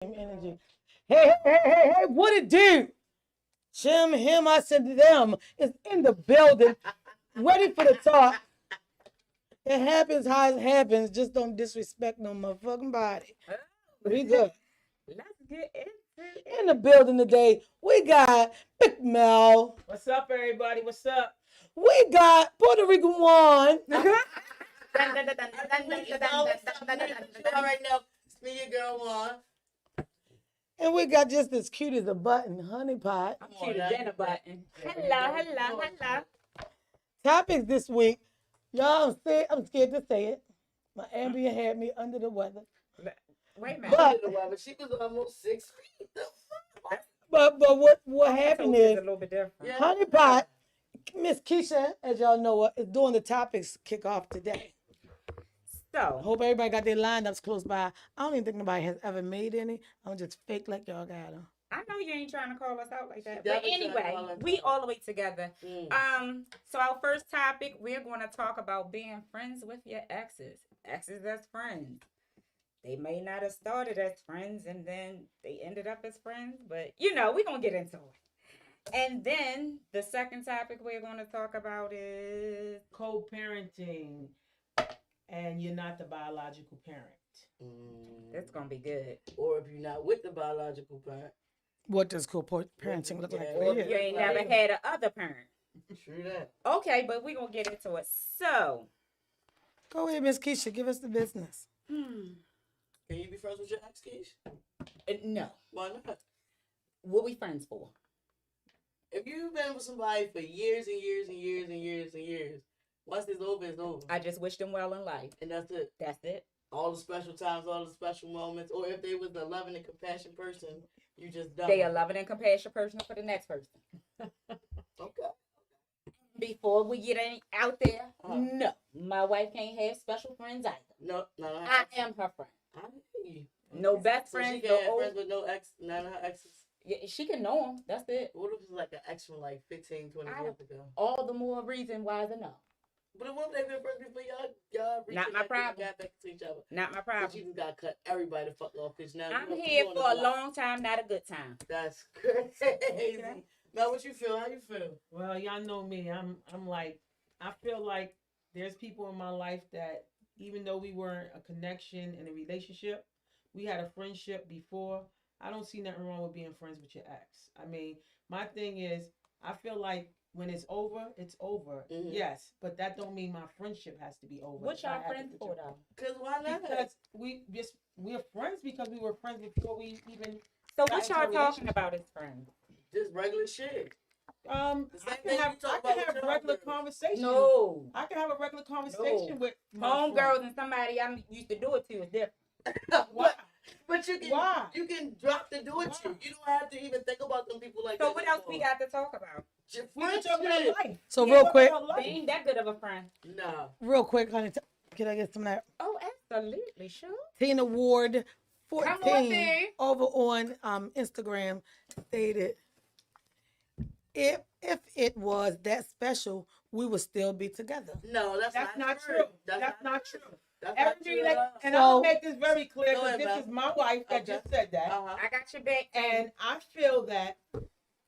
Energy. Hey, what it do? Jim, him, I said to them is in the building, ready for the talk. It happens how it happens. Just don't disrespect no motherfucking body. We good. Let's get into it. In the building today, we got Big Mel. What's up, everybody? What's up? We got Puerto Rican Juan. Right now, it's me, your girl, Juan. And we got just as cute as a button, Honey Pot. I'm cuter than a button. Hello. Topics this week. Y'all, I'm scared to say it. My ambient had me under the weather. Wait a minute. But She was almost 6 feet. but what happened It's is a little bit different. Yeah. Honey Pot, Miss Keisha, as y'all know, is doing the topics kickoff today. I So, hope everybody got their lineups close by. I don't even think nobody has ever made any. I'm just fake like y'all got them. I know you ain't trying to call us out like that. She But definitely trying to anyway, call us we out. all the way together. Mm. So our first topic, we're going to talk about being friends with your exes. Exes as friends. They may not have started as friends and then they ended up as friends, but we're going to get into it. And then the second topic we're going to talk about is co-parenting and you're not the biological parent. that's going to be good. Or if you're not with the biological parent. What does co-parenting look like Yeah, for Or you? if you ain't never had a other parent. True that. Okay, but we're going to get into it. So, Go ahead, Miss Keisha. Give us the business. Can you be friends with your ex, Keish? no. Why not? What we friends for? If you've been with somebody for years and years and years and years and years, once it's over, it's over. I just wish them well in life. And that's it. That's it. All the special times, all the special moments. Or if they was a loving and compassionate person, you just done. They a loving and compassionate person for the next person. Okay. Before we get any out there, Uh-huh. no, my wife can't have special friends either. No. I am her friend. I hear you. No best So she friends, can no have old. friends with no ex, none of her exes. Yeah, she can know them. That's it. What if it's like an ex from like 15, 20 I- years ago? All the more reason why to know. But what if they've been friends before y'all Not my problem. got back to each other? Not my But problem. you just got to cut everybody the fuck off because now I'm you here on for the a block. long time, not a good time. That's crazy. Now what you feel? How you feel? Well, y'all know me. I'm like, I feel like there's people in my life that even though we weren't a connection and a relationship, we had a friendship before. I don't see nothing wrong with being friends with your ex. I mean, my thing is, I feel like when it's over, it's over. Mhm. Yes, but that don't mean my friendship has to be over. What If I y'all have a friends for though? Cause why not? Because we're friends because we were friends before we even So Got what into y'all a talking relationship. about as friends? Just regular shit. The I same can thing have you talk I about can with have your regular homegirls. conversation. No. I can have a regular conversation with my Homegirls friend. and somebody I used to do it to is different. Why? But you can Why? you can drop the do it Why? you. You don't have to even think about them people like So that. what else we got to talk about? Your We can talk friendship. about life. So We real can quick, talk about They life. ain't that good of a friend. Nah. honey, can I get some of that? Oh, absolutely, sure. Tina Ward, Come on, 14, T. over on Instagram, stated, if it was that special, we would still be together. No, That's not true. That's not true. That's not Everything true that, at all. and So- I'll make this very clear Go because ahead, this Mel. is my wife that Okay. just said that. Uh-huh. I got your back. And I feel that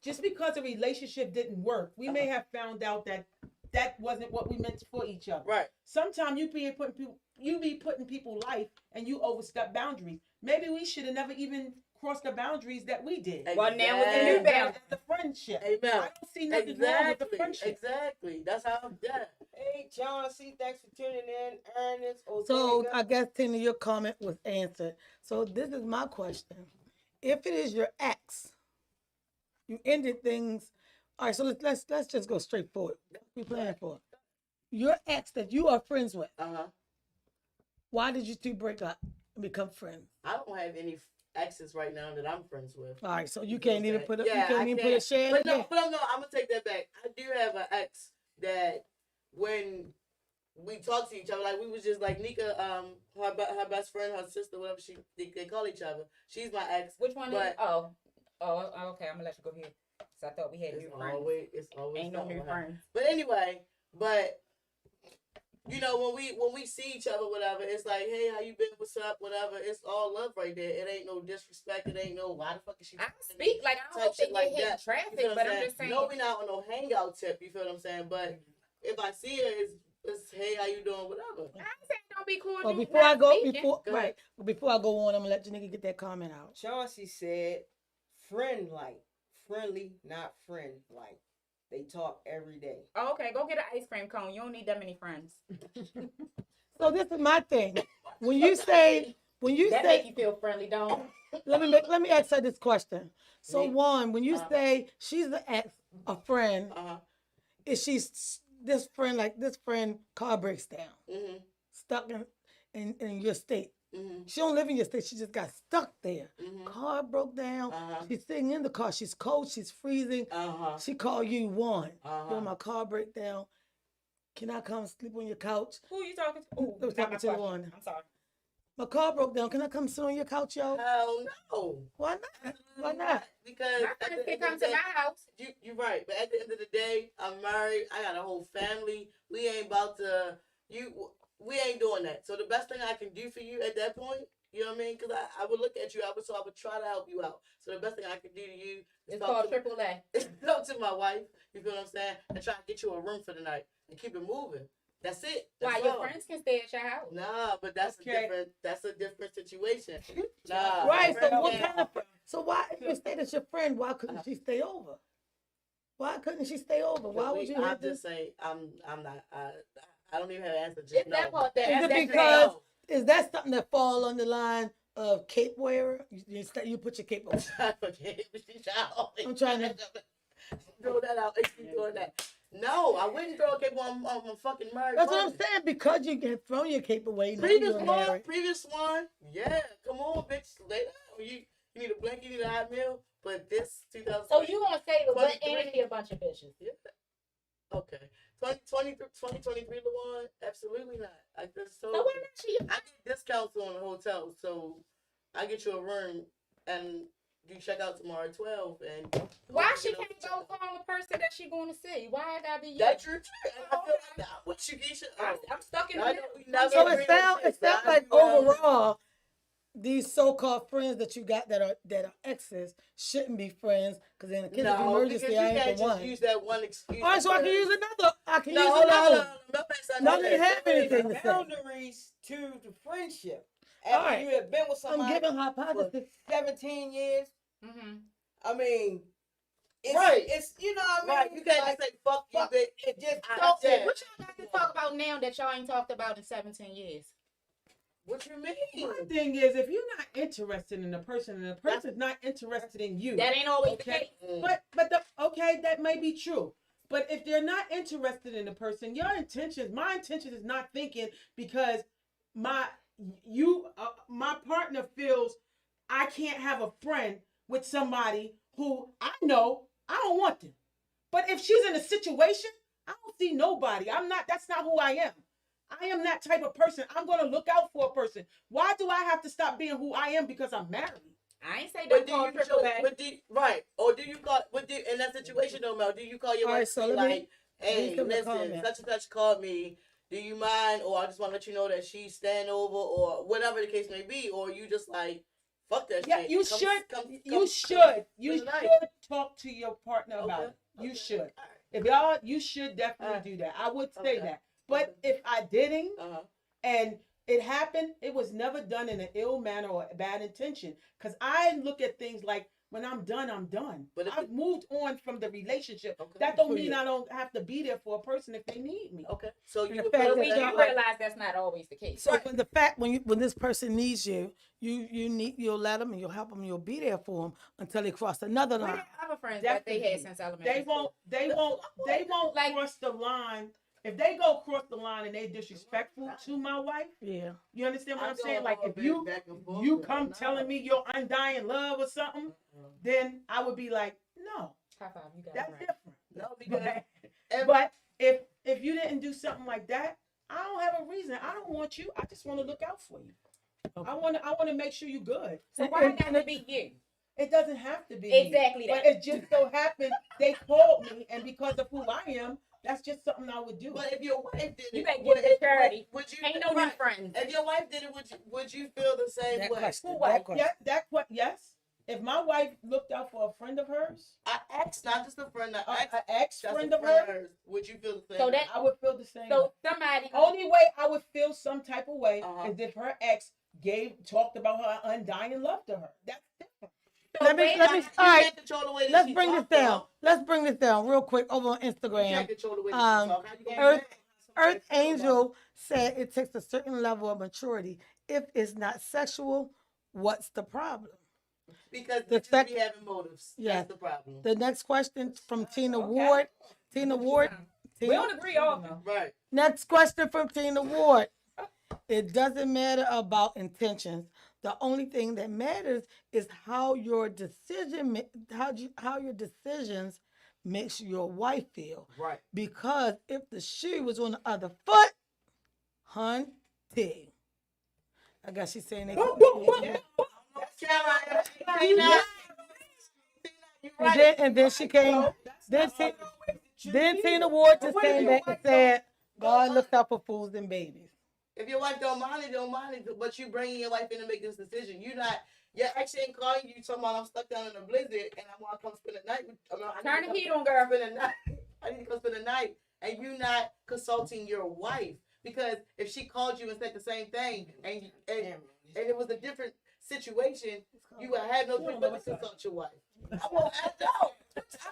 just because a relationship didn't work, we may Uh-huh. have found out that that wasn't what we meant for each other. Right. Sometimes you be putting people life and you overstep boundaries. Maybe we should have never even crossed the boundaries that we did. Well, now with the And new then boundaries. that's the friendship. Amen. I don't see nothing wrong with the Exactly. friendship. Exactly. That's how. Yeah. Hey, John C. Thanks for tuning in. Ernest, So Ortega. I guess Tina, your comment was answered. So this is my question: if it is your ex, you ended things. All right, so let's just go straight forward. What we playing for? Your ex that you are friends with. Uh-huh. Why did you two break up and become friends? I don't have any exes right now that I'm friends with. All right, so you know can't what even I'm put a, saying? you can't I even put a share. But no, I'm gonna take that back. I do have an ex that when we talk to each other, like we was just like Nika, her best friend, her sister, whatever they call each other. She's my ex. Which one is But- it? Oh, okay. I'm gonna let you go ahead. So I thought we had new friends. It's always Ain't no something new will happen. friends. But anyway, but you know, when we see each other, whatever, it's like, hey, how you been? What's up? Whatever. It's all love right there. It ain't no disrespect. It ain't no why the fuck is she? I speak like I don't Type shit think like they hit that. traffic, You feel what but I'm I'm saying? just saying. No, we not on no hangout tip. You feel what I'm saying? But if I see her, it's hey, how you doing? Whatever. I ain't saying don't be cordial. Well, before I not go, speaking. before Go ahead. right, before I go on, I'm gonna let your nigga get that comment out. Chauncey said, friend like. Friendly, not friend like. They talk every day. Oh, okay, go get an ice cream cone. You don't need that many friends. So this is my thing. When you say, That make you feel friendly, don't? let me ask her this question. So Me? one, when you say she's a friend, is she this friend like this friend car breaks down, Mm-hmm. stuck in your state? Mm-hmm. She don't live in your state. She just got stuck there. Mm-hmm. Car broke down. Uh-huh. She's sitting in the car. She's cold. She's freezing. Uh-huh. She called you one. Uh-huh. Yo, my car break down. Can I come sleep on your couch? Who you talking to? Ooh, I was not talking my to the question. one. I'm sorry. My car broke down. Can I come sit on your couch, yo? Hell no. Why not? Why not? Because My at the friends can end of come the to day, my house. you're right. But at the end of the day, I'm married. I got a whole family. We ain't about to we ain't doing that. So the best thing I can do for you at that point, you know what I mean? Because I would look at you, I would try to help you out. So the best thing I can do to you is It's called to, AAA. talk to my wife, you feel what I'm saying? And try to get you a room for the night and keep it moving. That's it. Why That's your all. friends can stay at your house? Nah, but that's Okay. a different situation. Nah. Right. So what Yeah. kind of? So why, if you stayed as your friend, why couldn't she stay over? Why couldn't she stay over? Why would you I have just this? say I'm not. I don't even have an answer. Just It's no. that part that. Is it that's because is that something that fall on the line of cape wearer? You put your cape on. I'm trying to. throw that out. They keep doing that. No, I wouldn't throw a cape on. I'm a fucking married. That's what I'm woman. saying. Because you get thrown your cape away. Now Previous you're one, married. yeah. Come on, bitch. Lay down. You need a blanket, you need a hot meal. But this 2000. So you gonna say the what 23. and be a bunch of bitches? Yeah. Okay. 2023, Lawan? Absolutely not. I just So told why you. not she? I get discounts on the hotel, so I get you a room and you check out tomorrow at 12. And Why she can't go call the person that she going to see? Why I gotta be you? That's true too. And I feel like that. What you Keisha? I'm stuck in the I middle. know we never So agree it on sounds shit, but I like do, overall, these so-called friends that you got that are exes shouldn't be friends because in a case of No, emergency, because you I ain't can't the just one. use that one excuse. All right, so I can use another. I can No, use hold on, hold another. on. No, No, I didn't have anything to say. Boundaries to the friendship. All After right. you have been with I'm somebody giving for hypothesis. 17 years, Mm-hmm. I mean, it's, Right. it's you know what I mean? Right, you can't Like, just say fuck you, fuck bitch. it just I So said- what y'all got to talk about now that y'all ain't talked about in 17 years? What you My mean? thing is, if you're not interested in the person and the person's not interested in you, That ain't always the Okay. case. okay, that may be true. But if they're not interested in the person, my intention is not thinking because my partner feels I can't have a friend with somebody who I know I don't want them. But if she's in a situation, I don't see nobody. That's not who I am. I am that type of person. I'm going to look out for a person. Why do I have to stop being who I am because I'm married? I ain't say But don't do call you triple A. right? Or do you call? In that situation though, Mel, do you call your All wife right, so and be let me like, "Hey, read some of the listen, comments. such and such called me. Do you mind?" Or I just want to let you know that she's staying over, or whatever the case may be. Or you just like, "Fuck that Yeah, shit." you Come- should. come- You come- should. You come tonight. should talk to your partner about Okay, it. You okay, should. all right. If y'all, you should definitely Alright. do that. I would say Okay. that. But Okay. if I didn't, Uh-huh. and it happened, it was never done in an ill manner or a bad intention. Because I look at things like, when I'm done, I'm done. But if I've moved on from the relationship. Okay. That don't So mean you- I don't have to be there for a person if they need me. Okay. So And you the would fact feel that We that- y'all- do realize that's not always the case. So when the fact when this person needs you, you'll let them and you'll help them. And you'll be there for them until they cross another We line. didn't have a friends that they had Definitely. since elementary They won't. school. They won't Like- cross the line. If they go cross the line and they disrespectful to my wife, Yeah. you understand what I I'm go saying? a Like little if bit you back and forth, you but come nah. telling me your undying love or something, then I would be like, no, High five, you got that's it right. different. No, because But if you didn't do something like that, I don't have a reason. I don't want you. I just want to look out for you. I want to make sure you're good. So why it got to be you? It doesn't have to be me. Exactly But that. it just so happened they called me, and because of who I am, That's just something I would do. But if your wife did it, You better give it to charity. Would you? Ain't no new right. friends. If your wife did it, would you feel the same That way? question. Well, That question. yes. If my wife looked out for a friend of hers, I ex, not just a friend. I ex, an ex that's friend a of hers, Would you feel the same? So way? that- I would feel the same. So somebody. Only way I would feel some type of way Uh-huh. is if her ex talked about her undying love to her. That's different. Let me. You All can't right. control the way that Let's she bring this talk, though. down. Let's bring this down real quick over on You Instagram. can't control the way that Um, she talk. How you gonna Earth- do that? Earth Angel said it takes a certain level of maturity. If it's not sexual, what's the problem? Because the bitches fact- be having motives. Yeah. That's the problem. The next question from Tina Okay. Ward. Tina Ward. We Tina? don't agree often. Right. Next question from Tina Ward. It doesn't matter about intentions. The only thing that matters is how your how your decisions makes your wife feel. Right. Because if the shoe was on the other foot, hunty. I guess she's saying they. Caroline, you And right. then she came. Then Tina Ward just came back and said, "God looks out for fools and babies." If your wife don't mind it, but you bringing your wife in to make this decision. You're not, your ex ain't calling you talking about I'm stuck down in a blizzard and I want to come spend the night with, Turn the heat on, girl. spend the night. I need to come spend the night. And you not consulting your wife. Because if she called you and said the same thing and it was a different situation, you would have no choice but to consult your wife. I want to know.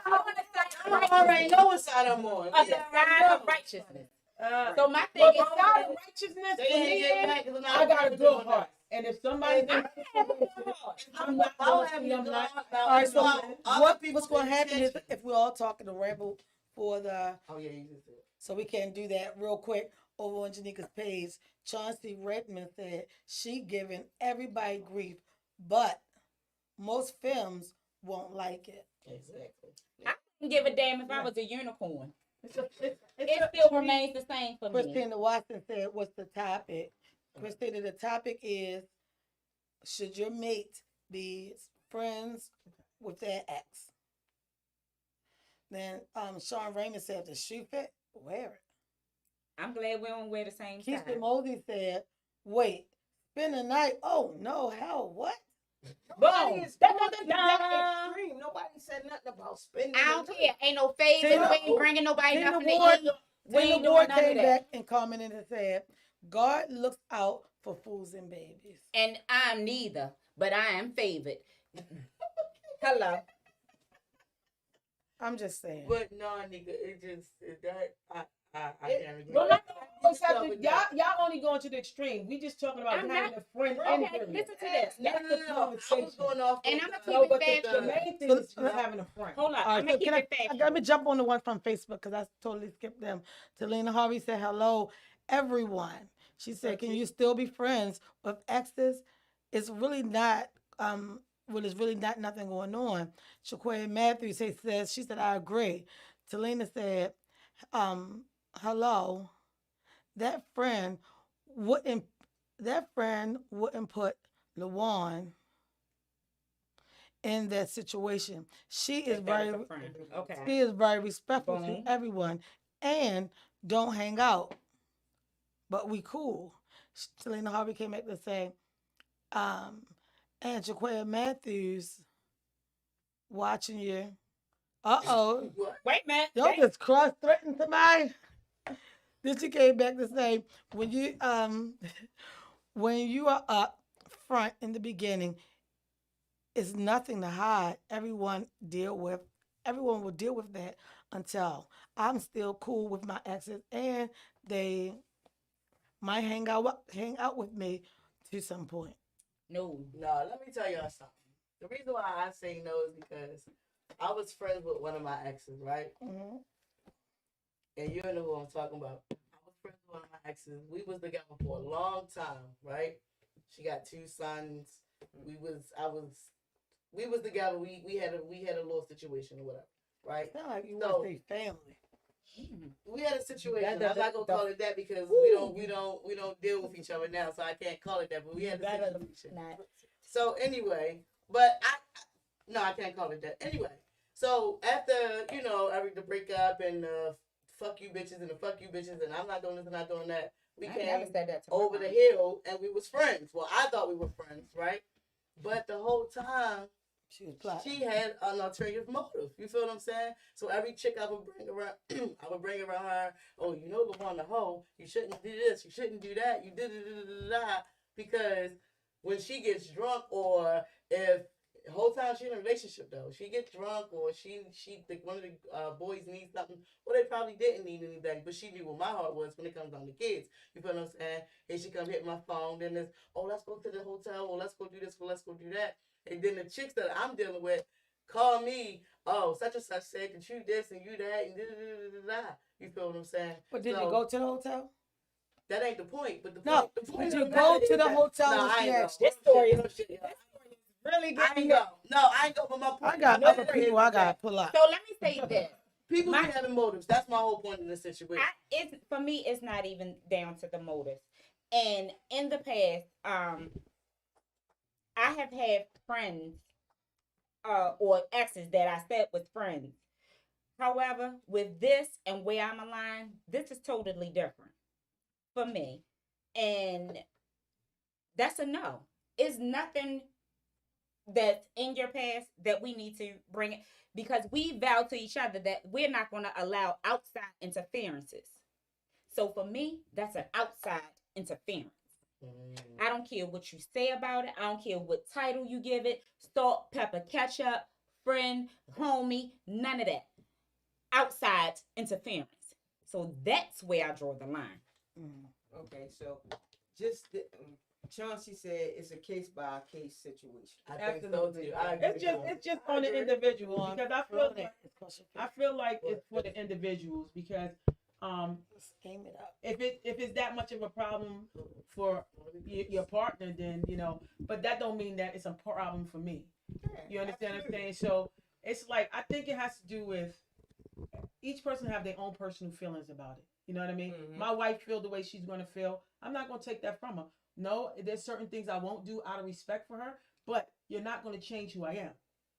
I want to say I already know what side I'm on. of the side of righteousness. So my thing is, Side of righteousness They for ain't me getting is, mad 'cause I'm not I got a agreeing with good them on heart. And if somebody that. I'm not I don't gonna have see, no I'm not. doubt All about right, it. so Other people what's going to happen is intention. if we're all talking to Rebel for the, Oh yeah, you just said. so we can do that real quick over on Janika's page. Chauncey Redmond said she giving everybody grief, but most films won't like it. Exactly. I wouldn't give a damn if I was a unicorn. It's a, It it's still remains the same for me. Christina Watson said, "What's the topic?" Christina, the topic is: should your mate be friends with their ex? Then Sean Raymond said, "The shoe fit, wear it." I'm glad we don't wear the same Keisha size. Mosey said, "Wait, spend the night? Oh no, hell, what?" Nobody is Boom. going to that extreme. Nobody said nothing about spending. I don't the care. Ain't no favors. Tina- We ain't bringing nobody Tina nothing Ward- to eat. We ain't Tina doing Ward none of came that. back and commented and said, "God looks out for fools and babies." And I'm neither, but I am favored. Hello. I'm just saying. But no, nigga, it just that I can't agree. But You start y'all, with that. y'all only going to the extreme. We just talking about I'm having not- a friend. Okay, period. listen to this. No, That's no, the no, no. I was conversation. going off. And of I'ma the- keep it but factual. the main thing So- is just having a friend. Hold on. All I'm right, gonna so keep can I, it factual. let me jump on the one from Facebook because I totally skipped them. Talina Harvey said, "Hello, everyone." She said, "Can you still be friends with exes? It's really not, well, it's really not nothing going on." Shaquia Matthews says, she said, "I agree." Talina said, "Hello, that friend wouldn't put Lawan in that situation. She is That is very a friend. Okay. she is very respectful Boom. to everyone and don't hang out. But we cool." Selena Harvey came back to say, and Jaquia Matthews watching you. Uh-oh. Wait, man. Y'all just cross-threatened somebody? Then she came back to say, when you are up front in the beginning, it's nothing to hide. Everyone will deal with that until I'm still cool with my exes and they might hang out with me to some point. No. No, let me tell y'all something. The reason why I say no is because I was friends with one of my exes, right? Mm-hmm. And you know who I'm talking about. I was friends with one of my exes. We was together for a long time, right? She got 2 sons. We was together. We had a little situation or whatever, right? Sound like you So- want to say family. We had a situation. That- I'm not gonna that- call it that because we don't deal with each other now, so I can't call it that. But we had a situation. So anyway, but I can't call it that. Anyway, so after the breakup and fuck you bitches and the fuck you bitches and I'm not doing this and not doing that. We I came never said that to my over the mom. hill and we was friends. Well, I thought we were friends, right? But the whole time She was plotting. she had an alternative motive. You feel what I'm saying? So every chick I would bring around, I would bring around her. Oh, you know, LaVon the hoe. You shouldn't do this. You shouldn't do that. You did it, because when she gets drunk, or if the whole time she in a relationship though, she gets drunk, or one of the boys needs something. Well, they probably didn't need anything, but she knew what my heart was when it comes down to kids. You feel what I'm saying? And she come hit my phone. Then there's, oh, let's go to the hotel. Or let's go do this. Or let's go do that. And then the chicks that I'm dealing with call me, oh, such and such said that you this and you that and da. You feel what I'm saying? But did So, you go to the hotel? That ain't the point. But the No, point, the point did of you the go matter to is the that- hotel No, when I she ain't go. asked? This story is Really I getting ain't go. No, I ain't go. But my point. I got the other matter people is I gotta that pull up. So let me say this. People My- be having motives. That's my whole point in this situation. It's for me. It's not even down to the motives. And in the past, I have had friends, or exes that I said was friends. However, with this and where I'm aligned, this is totally different for me, and that's a no. It's nothing that's in your past that we need to bring it, because we vow to each other that we're not going to allow outside interferences. So for me, that's an outside interference. I don't care what you say about it. I don't care what title you give it. Salt, pepper, ketchup, friend, homie, none of that. Outside interference. So that's where I draw the line. Okay, so just Chauncey said it's a case by case situation. I think so Absolutely. too. I agree It's with just you. it's just I on the agree. individual, because I feel like What? it's for the individuals, because Let's aim it up. if it's that much of a problem for your partner, then but that don't mean that it's a problem for me. You understand what I'm saying? So it's like, I think it has to do with each person have their own personal feelings about it. You know what I mean? Mhm. My wife feel the way she's gonna feel. I'm not gonna take that from her. No, there's certain things I won't do out of respect for her, but you're not gonna change who I am.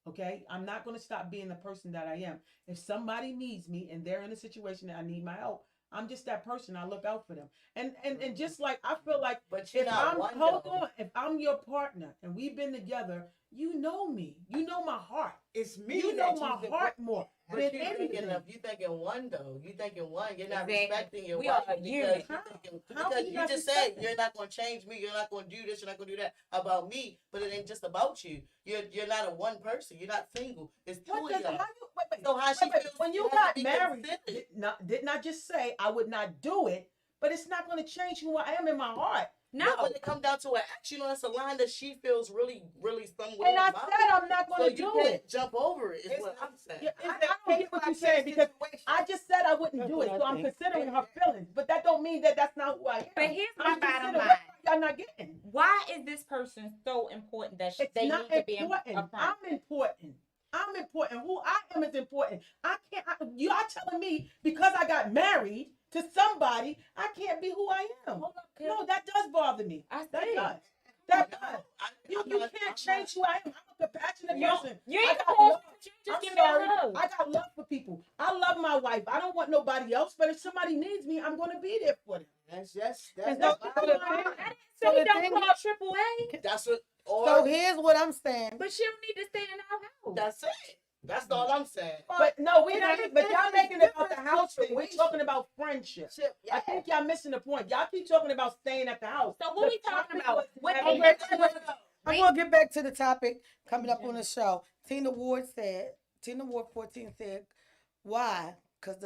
Okay? I'm not gonna stop being the person that I am. If somebody needs me and they're in a situation that I need my help, I'm just that person. I look out for them. And just like, I feel like, But you're if not I'm one hold though. on, if I'm your partner and we've been together, you know me. You know my heart. It's me. You know that my you heart more But than you thinking anything. of, you thinking one though. You thinking one. You're not Exactly. respecting your We wife are a because unit. you How? thinking, How because you you not just said respecting? you're not going to change me. You're not going to do this. You're not going to do that about me. But it ain't just about you. You're not a one person. You're not single. It's two What of does, y'all. how you, wait, So how she feels when you has to got be married, considered. didn't I just say I would not do it? But it's not going to change who I am in my heart. No. But when it comes down to an act, that's a line that she feels really, really somewhere And I about. said I'm not So going to you do can't it. jump over it. Is It's what not- I'm saying. Yeah, It's I that don't get what you're saying, because I just said I wouldn't do it, That's so what I I'm think. considering her feelings. But that don't mean that that's not who I am. But here's my I'm bottom considering line. what y'all not getting. Why is this person so important that It's they not need to be a important. friend? I'm important. I'm important. Who I am is important. I can't. You are telling me because I got married to somebody, I can't be who I am. Hold up, Kim. No, that does bother me. I That see. does. That No, does. I'm You not- can't I'm change who I am. I'm a compassionate You person. You I ain't got gonna hold love. you. Just I'm give sorry. me a hug. I got love for people. I love my wife. I don't want nobody else. But if somebody needs me, I'm going to be there for them. That's And That's so just the who I thing- am. I didn't So say the don't thing- call AAA, That's what. Or So here's what I'm saying. but she don't need to stay in our house. that's it. That's all I'm saying. But no, we're It not. is- But it y'all is making it about the different house thing. We're situation. talking about friendship. I think y'all missing the point. Y'all keep talking about staying at the house. So what we The talking topic about? was What having- they- I'm gonna get back to the topic coming up on the show. Tina Ward 14 said, why? Because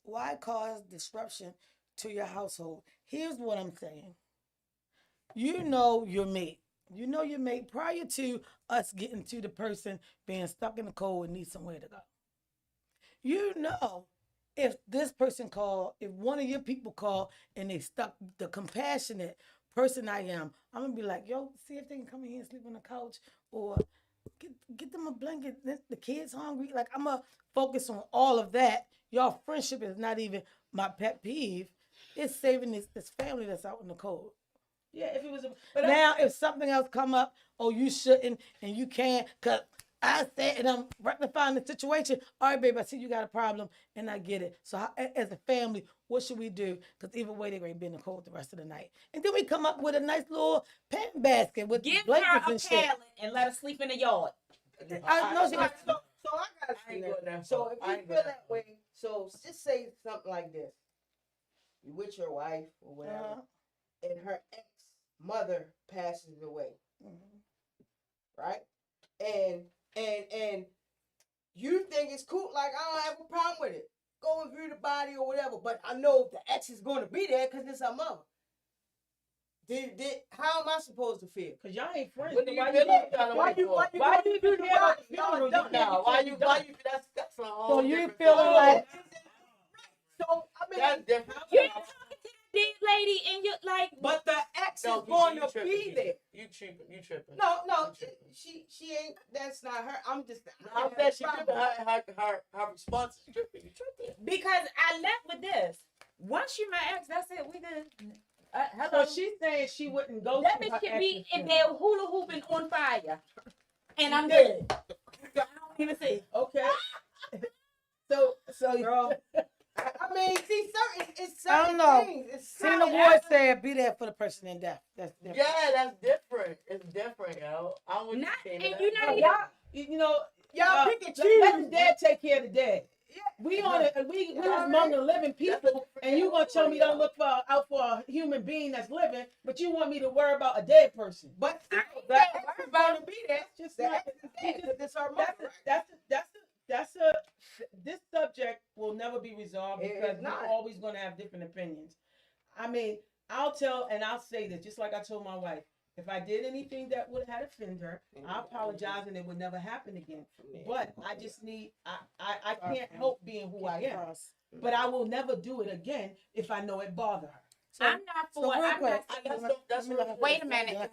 why cause disruption to your household? Here's what I'm saying. You know your mate. You know your mate prior to us getting to the person being stuck in the cold and need somewhere to go. You know if this person call, if one of your people call and they stuck, the compassionate person I am, I'm gonna be like, yo, see if they can come in here and sleep on the couch, or get them a blanket. The kids hungry. Like, I'm gonna focus on all of that. Y'all friendship is not even my pet peeve. It's saving this family that's out in the cold. Yeah, if it was. But Now, if something else come up, oh, you shouldn't and you can't, cause I said, and I'm rectifying the situation. All right, babe, I see you got a problem, and I get it. So, as a family, what should we do? Because either way, they're going to be in the cold the rest of the night. And then we come up with a nice little pant basket with Give blankets her a and shit. pallet and let her sleep in the yard. I know she All right, got. so I got I ain't to going that So far. if I you ain't feel going that that way, so just say something like this: you with your wife or whatever, and her ex mother passes away, right? And you think it's cool, like I don't have a problem with it. Go and view the body or whatever, but I know the ex is going to be there because it's her mother. How am I supposed to feel? Cause y'all ain't friends. What so do you why feel you like kind of Why way you for? why you why going you to even view the care about body? the Y'all funeral? dumb. No, why you that's a whole you different feeling story. like- So I mean, That's different. You're talking to the lady and you're like, but the ex No, is going you to tripping, be there. You tripping. You tripping. No, You tripping. she ain't. That's not her. I'm just. I said she tripping. Her response is tripping. You tripping. because I left with this. Once you my ex, that's it. We good. Hello. So she's saying she wouldn't go That to her bitch can be ex's in funeral. there hula hooping on fire, and I'm good. I don't even see. Okay. So Girl. I mean, see, it's I certain don't know. things. It's Seen the certain boy said, "Be there for the person in death." That's different. Yeah, that's different. It's different, yo. I'm with Not, you, and Tina. you know, y'all, you know, Y'all pick and let the choose. dead take care of the dead. Yeah. We on it. We Yeah. among the living people, and you gonna tell me don't Yeah. look out for a human being that's living, but you want me to worry about a dead person. But still, I ain't the got ex worry is about going to be there. That's just The not. ex is there because it's her mother. That's a. This subject will never be resolved It because is we're not. always gonna have different opinions. I mean, I'll say this just like I told my wife. If I did anything that would have offended her, I apologize and it would never happen again. But I just need I can't help being who I am. But I will never do it again if I know it bother her. So, I'm not so for. real I'm quick, not. That's Wait a minute.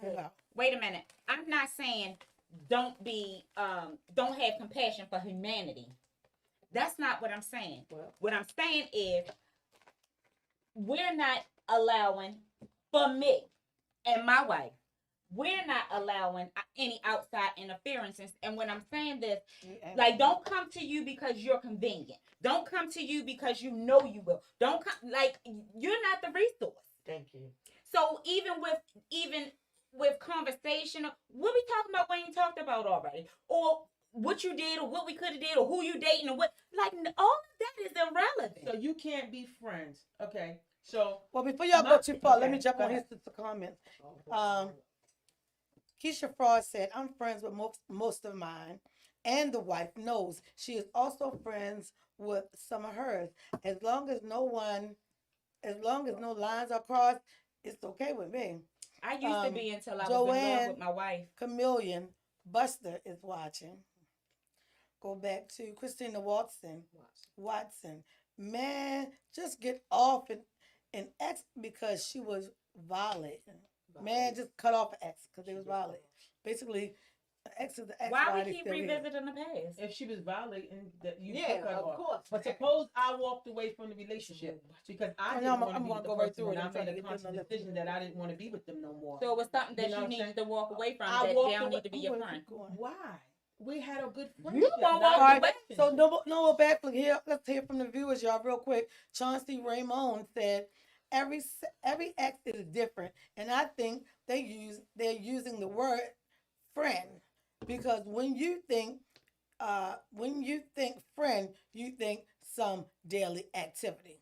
Wait a minute. I'm not saying don't have compassion for humanity. That's not what I'm saying. Well. What I'm saying is we're not allowing, for me and my wife, we're not allowing any outside interferences. And when I'm saying this, like, don't come to you because you're convenient. Don't come to you because you know you will. Don't come, like, you're not the resource. Thank you. So even with conversation, what we talking about we ain't talked about already, or what you did, or what we could have did, or who you dating, or what, like, all of that is irrelevant. So you can't be friends. Okay. So well, before y'all go too far, let me Okay, jump go on his ahead. comments. Keisha Frost said, "I'm friends with most of mine, and the wife knows she is also friends with some of hers. As long as no lines are crossed, it's okay with me." I used to be until I was in Joanne- love with my wife. Chameleon Buster is watching. Go back to Christina Watson. Man, just get off and ex because she was violating. Man, just cut off an ex because they was violating. Basically, the ex is the ex. Why they we keep still here. revisiting the past? if she was violating, that you Yeah, took her of off. course. But suppose I walked away from the relationship because I Oh, didn't no, want to I'm be gonna with the go right person, through it. and I I'm trying made to a get through conscious the decision that I didn't want to be with them no more. So it was something that You know you what I'm needed to walk away from. I That walked they don't away- need to be your friend. Why? We had a good friendship. You won't not walk a away. relationship. So no back here. Let's hear from the viewers, y'all, real quick. Chauncey Raymond said, every ex is different, and I think they're using the word friend because when you think friend, you think some daily activity.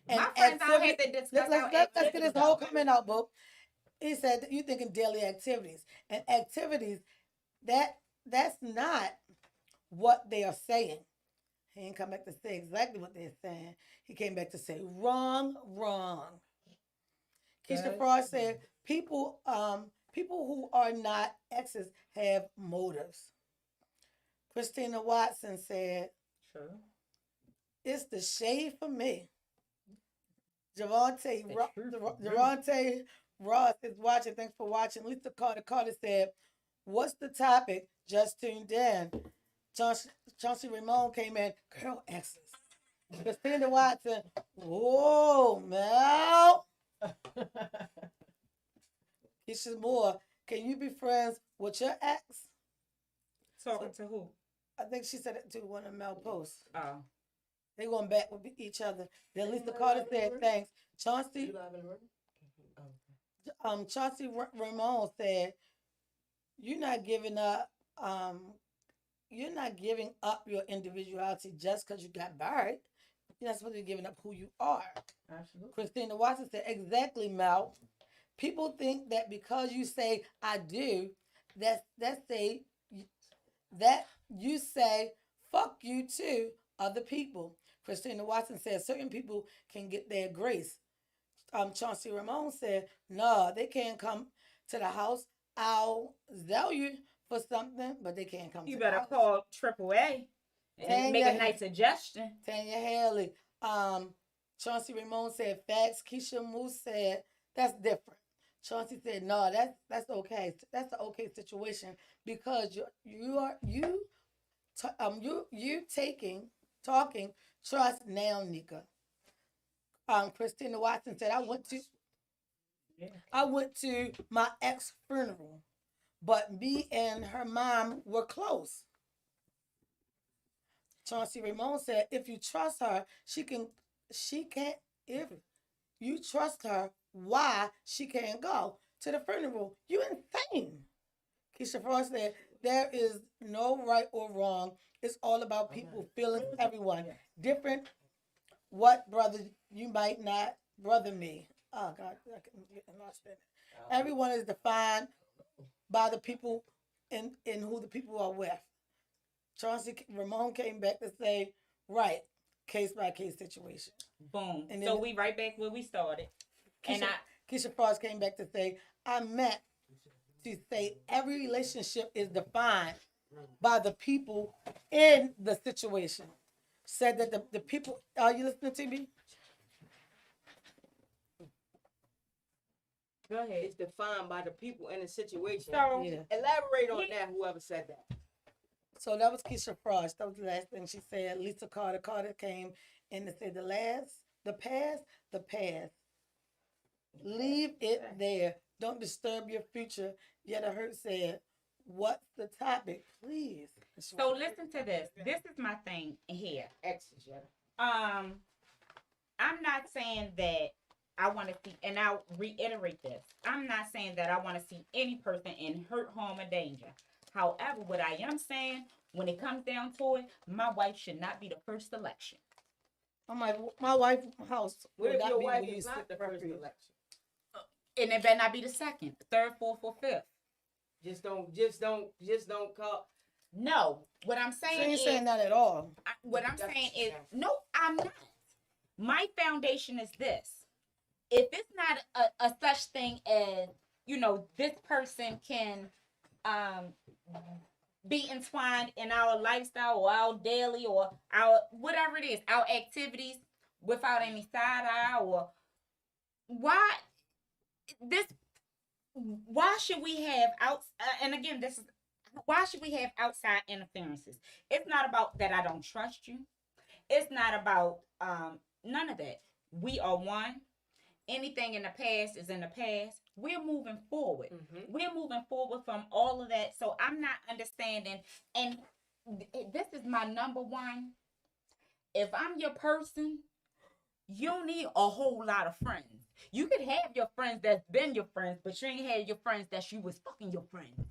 My friends don't have to discuss Let's our get this activities, whole though. comment out, book. He said that you thinking daily activities and activities that's not what they are saying. He ain't come back to say exactly what they're saying. He came back to say wrong. Keisha Okay. Frost said people who are not exes have motives. Christina Watson said True. it's the shade for me. Javante Ross is watching. Thanks for watching. Lisa Carter said, "What's the topic? Just tuned in." Chauncey Ramon came in. Girl exes. Christina Watson. Whoa, Mel. Keisha Moore. Can you be friends with your ex? Talking to who? I think she said it to one of Mel posts. Oh. They going back with each other. Then Lisa Carter said thanks. Chauncey, You live in the room? Oh. Chauncey Ramon said, "You're not giving up. You're not giving up your individuality just because you got married. You're not supposed to be giving up who you are." Absolutely. Christina Watson said, "Exactly, Mel. People think that because you say I do, that you say fuck you to other people." Christina Watson said, "Certain people can get their grace." Chauncey Ramon said, "No, they can't come to the house. I'll sell you for something, but they can't come You to better the house." call AAA and make a nice suggestion. Tanya Haley. Chauncey Ramon said facts. Keisha Moose said that's different. Chauncey said no, that's okay. That's an okay situation because you talking trust now, Nika. Christina Watson said I went to my ex funeral, but me and her mom were close. Chauncey Ramon said, if you trust her, she can't, if you trust her, why she can't go to the funeral? You insane. Keisha Frost said, there is no right or wrong. It's all about people feeling everyone. Different what brother you might not brother me. Oh God, I can get lost in it. Everyone is defined by the people in who the people are with. Chauncey Ramon came back to say, right, case by case situation. Boom. And So then we right back where we started. Keisha Frost came back to say, I meant to say every relationship is defined by the people in the situation. Said that the people, are you listening to me? Go ahead. It's defined by the people in the situation. So Yeah. Elaborate on that, whoever said that. So that was Keisha Frost. That was the last thing she said. Lisa Carter came in to say the past. Leave it there. Don't disturb your future. Yet a hurt said, what's the topic? Please. So listen to this. This is my thing here. Exes, yeah. I'm not saying that I want to see, and I'll reiterate this. I'm not saying that I want to see any person in hurt, harm, or danger. However, what I am saying, when it comes down to it, my wife should not be the first selection. My wife's house. What if will your be wife where you is not sit the for first free. election? And it better not be the second, third, fourth, or fifth. Just don't call. No, what I'm She saying ain't is, saying that at all. what I'm That's saying what is, she said. no, I'm not. My foundation is this. If it's not a such thing as, this person can be entwined in our lifestyle or our daily or our whatever it is, our activities without any side eye, or why should we have and again, this is why should we have outside interferences? It's not about that I don't trust you. It's not about none of that. We are one. Anything in the past is in the past. We're moving forward. Mm-hmm. We're moving forward from all of that. So I'm not understanding. And this is my number one. If I'm your person, you don't need a whole lot of friends. You could have your friends that's been your friends, but you ain't had your friends that you was fucking your friends.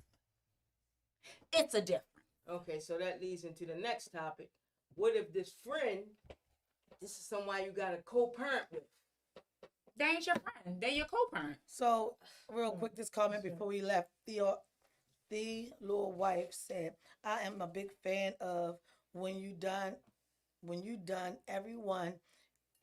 It's a difference. Okay, so that leads into the next topic. What if this is someone you got a co-parent with? They ain't your friend. They're your co-parent. So, real quick, this comment before we left. The little wife said, I am a big fan of when you done, everyone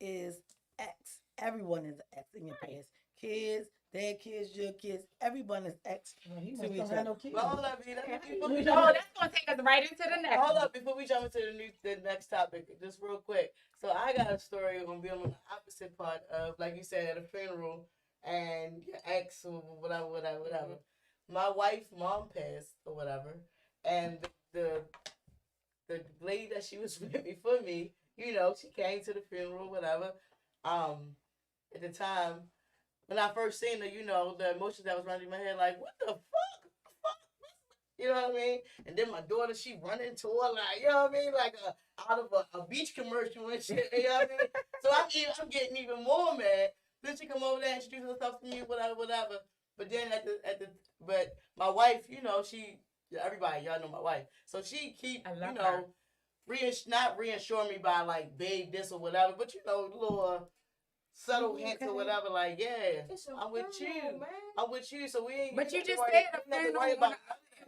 is X. Everyone is X in your past. Kids, their kids, your kids, everyone is X He to must each not have other. no kids. But hold up, before we Oh, jump, that's gonna take us right into the next. hold one. up, before we jump into the next topic, just real quick. So I got a story gonna be on the opposite part of, like you said, at a funeral and your ex or whatever. My wife's mom passed or whatever, and the lady that she was with before me, she came to the funeral, whatever. At the time when I first seen her, the emotions that was running in my head, like, what the fuck? You know what I mean? And then my daughter, she run into her like, you know what I mean? Like out of a beach commercial and shit. You know what I mean? So I'm getting even more mad. Then she come over there and introduce herself to me, whatever. But then but my wife, you know, everybody, y'all know my wife. So she keep, I love you know, her. not reassuring me by like, babe, this or whatever, but you know, little subtle hints or whatever, like, yeah, I'm with you. Man. I'm with you, so we ain't. But you ain't just worry- said ain't a nothing to funeral worry on about. the-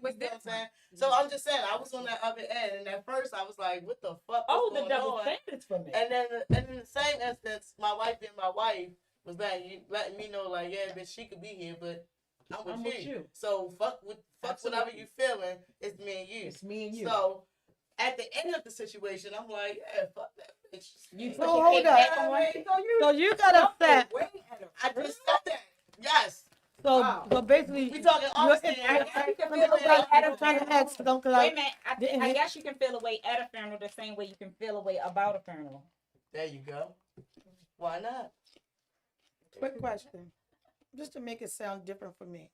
was You know what I'm different. saying? So I'm just saying, I was on that other end, and at first I was like, what the fuck? Oh, what's the going double on? standards for me. And then in the same instance, my wife was letting me know, like, yeah, bitch, she could be here, but I'm with you. So fuck whatever Absolutely. you feeling. It's me and you. It's me and you. So at the end of the situation, I'm like, yeah, fuck that bitch. You So put hold your up. back on. So you got upset. I just said that. Yes. So, Wow. so basically, We talking you're honesty. I'm trying to ask. Don't cause Wait a minute. didn't I hit- guess you can feel a way at a funeral the same way you can feel a way about a funeral. There you go. Why not? Quick question, just to make it sound different for me.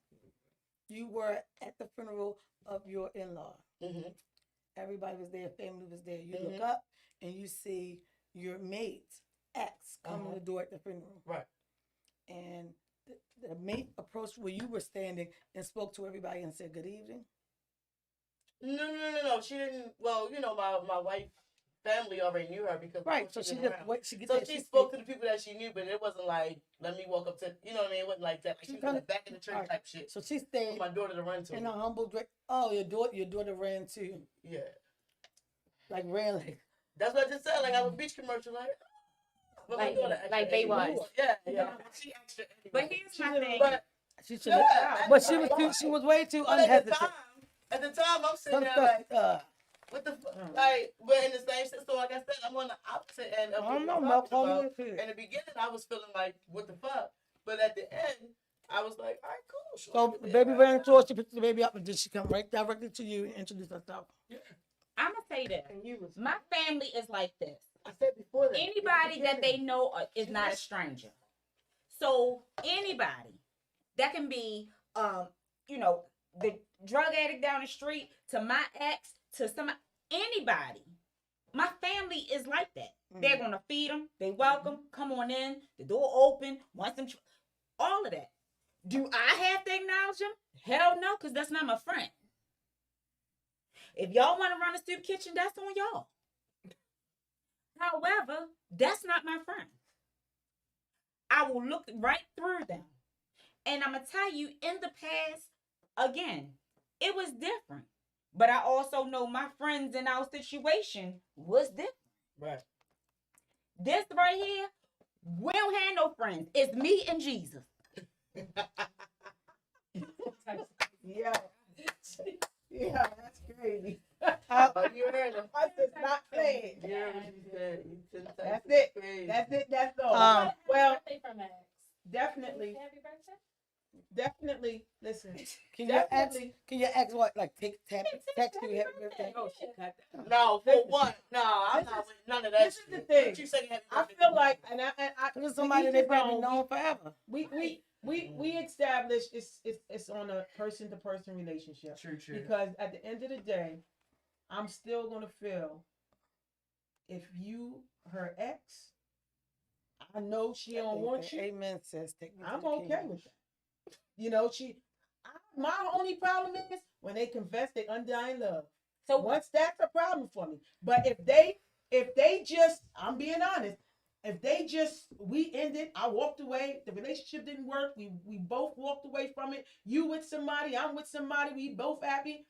You were at the funeral of your in-law. Mm-hmm. Everybody was there. Family was there. You look Mhm. up and you see your mate's ex come in the door at the funeral. Right. And the mate approached where you were standing and spoke to everybody and said, "Good evening." No. She didn't. Well, you know, my wife's family already knew her because Right. So she been just around. wait. She gets So there, she spoke to the people that she knew, but it wasn't like, let me walk up to, you know what I mean? It wasn't like that. Like, she was in the back of the church Alright. type shit. So she For stayed my daughter to run to. in a humble drink. Oh, your daughter ran too. Yeah. Ran like. That's what I just said. Like, I have a beach commercial, like, but my Like- daughter extra like they anyway. was. Yeah. She extra anyway. But here's my thing. But, She should have. yeah, But she was way too but at unhesitant. the time, I'm sitting Some there stuff. like, what the fuck? Like, but in the same sense, so like I said, I'm on the opposite end of I what don't know, we're Mel. talking Call about. me up here. In the beginning, I was feeling like, what the fuck? But at the end, I was like, all right, cool. Sure, So the baby ran to her. She picked the baby up, and did she come right directly to you and introduce herself? I'm gonna say this. And you was. My family is like this. I said before that. Anybody that they know is not a stranger. So anybody that can be, you know, the drug addict down the street to my ex to anybody. My family is like that. They're gonna feed them. They welcome. Come on in. The door open. Want some. All of that. Do I have to acknowledge them? Hell no, because that's not my friend. If y'all want to run a soup kitchen, that's on y'all. However, that's not my friend. I will look right through them. And I'm going to tell you, in the past, again, it was different. But I also know my friends in our situation was different. Right. This right here, we don't have no friends. It's me and Jesus. Yeah. Yeah, that's crazy. Oh, you heard him. I said not playing. You heard what you said. You couldn't say That's it's it. crazy. That's it. That's all. Um, well, From Max. definitely, Happy birthday. definitely. Listen, Can your ex? definitely. Can your ex what? Like text you happy birthday? Oh, she cut that. No, for what? No, I'm This not is- with none of that this is shit. the thing. What you saying happy I birthday feel to like, me? and I Cause it's somebody they probably known forever. we established it's on a person to person relationship. True. Because at the end of the day, I'm still gonna feel if you her ex, I know she don't want you. Amen, sis. Take me to I'm the okay kingdom. with that. You know, my only problem is when they confess their undying love. So Once that's a problem for me. But if they just, I'm being honest, if they just, we ended, I walked away, the relationship didn't work, we both walked away from it. You with somebody, I'm with somebody, we both happy.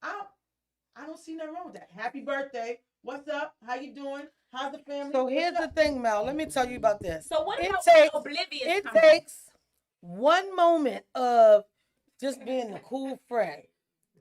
I don't see nothing wrong with that. Happy birthday. What's up? How you doing? How's the family? So What's here's the up? thing, Mel. Let me tell you about this. So what It about takes- oblivious? It coming? takes one moment of just being a cool friend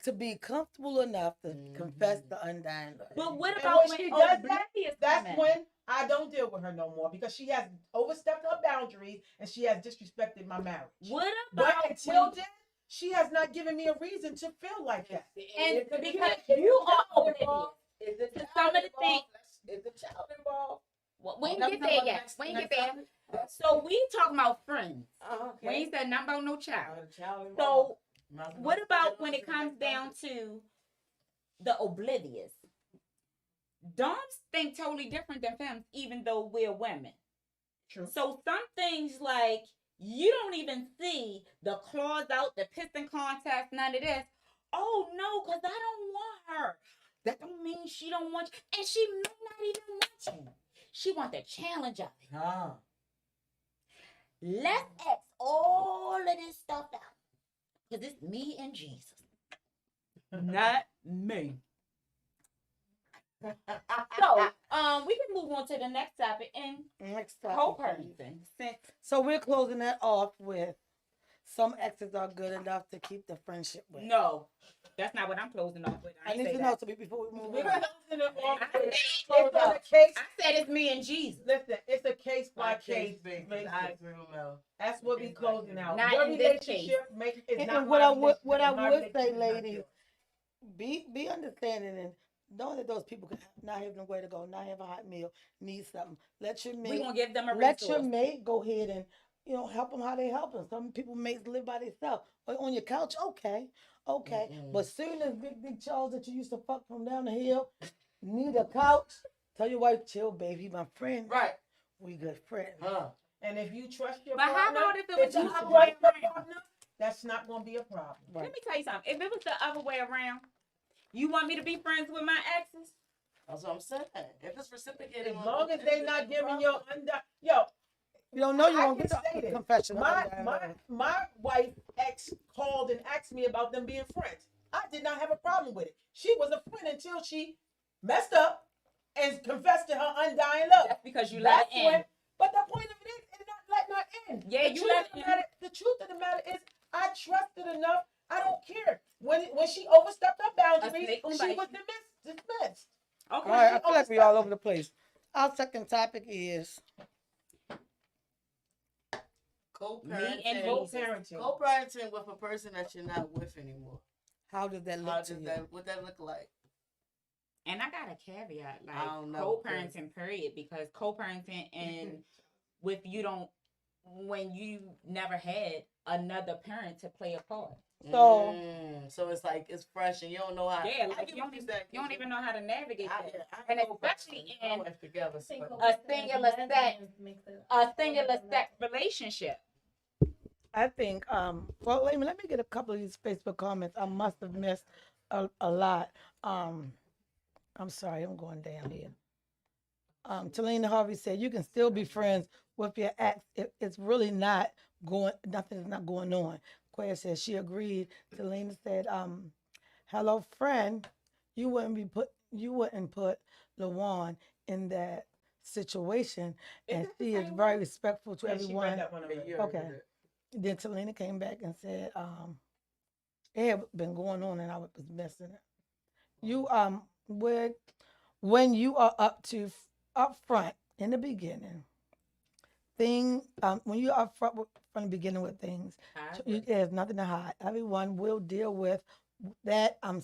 to be comfortable enough to confess the undying love. But what And about when when she does that, oblivious That's coming? when I don't deal with her no more because she has overstepped her boundaries and she has disrespected my marriage. What But about until when- then, she has not given me a reason to feel like that. and because you are oblivious. Is the To some of the things. Is the child involved? Well, we ain't Never get talk there about yet. next- We ain't next get there. topic. So we talking about friends. We Okay. ain't said nothing about no child. The child So What about when it comes down to the oblivious? Doms think totally different than femmes, even though we're women. True. So some things like you don't even see the claws out, the piston contacts, none of this. Oh no, because I don't want her. That don't mean she don't want you. And she may not even want you. She want the challenge of it. Ah. Let's X all of this stuff out. Because it's me and Jesus. Not me. So, we can move on to the next topic and Next topic. co-parenting. Since So we're closing that off with some exes are good enough to keep the friendship with. no, that's not what I'm closing off with. I need to know before we move We're on. closing it off. I said It's close a up. case. I said it's me and Jesus. Listen, it's a case by My case basis. basis. I agree with Mel. That's what we closing out. Not Your in this case. relationship is And not what my I would- what I relationship, my would say, relationship is not ladies, yours. Be understanding and know that those people can not have nowhere to go, not have a hot meal, need something. Let your We're mate going to give them a let your resource. mate go ahead and help them how they help them. Some people mates live by themselves. Or on your couch, okay. Mm-mm. But soon as Big Charles that you used to fuck from down the hill need a couch, tell your wife, chill, baby, my friend. Right. We good friends. Huh. And if you trust your But how partner, about if it was the you other trust way your around? partner, that's not going to be a problem. Right. Let me tell you something. If it was the other way around, you want me to be friends with my exes? That's what I'm saying. If it's reciprocated, As long as they not giving your You don't know you I won't can get say the this. confession. My wife ex called and asked me about them being friends. I did not have a problem with it. She was a friend until she messed up and confessed to her undying love. That's because you let it in. But the point of it is not letting her in. Yeah, the you truth let of the it in. matter, The truth of the matter is, I trusted enough. I don't care when she overstepped her boundaries. snake gonna She bite was you. dismissed. Okay. All right, I feel like we all over the place. Our second topic is co-parenting. Me and Co-parenting. Co-parenting with a person that you're not with anymore. how does that How look does to you? that? What that look like? And I got a caveat, like I don't know, co-parenting, period, because co-parenting and with when you never had another parent to play a part. So- So it's like it's fresh and you don't know how. Yeah, I like get you what don't, you're saying, you don't Keisha. even know how to navigate I- that. I And know especially my in wife together. a singular sex relationship. I think, well, let me get a couple of these Facebook comments. I must have missed a lot. I'm sorry, I'm going down here. Talina Harvey said, you can still be friends with your ex if it's really nothing is not going on. Quaya said she agreed. Talina said, hello, friend, you wouldn't put LaJuan in that situation. Is And it the she is same very one? respectful to Yeah, she everyone. read that one already. Okay. Then Talina came back and said, it had been going on and I was missing it. You when you are up front in the beginning, when you are up front from the beginning with things, there's nothing to hide. Everyone will deal with that. I'm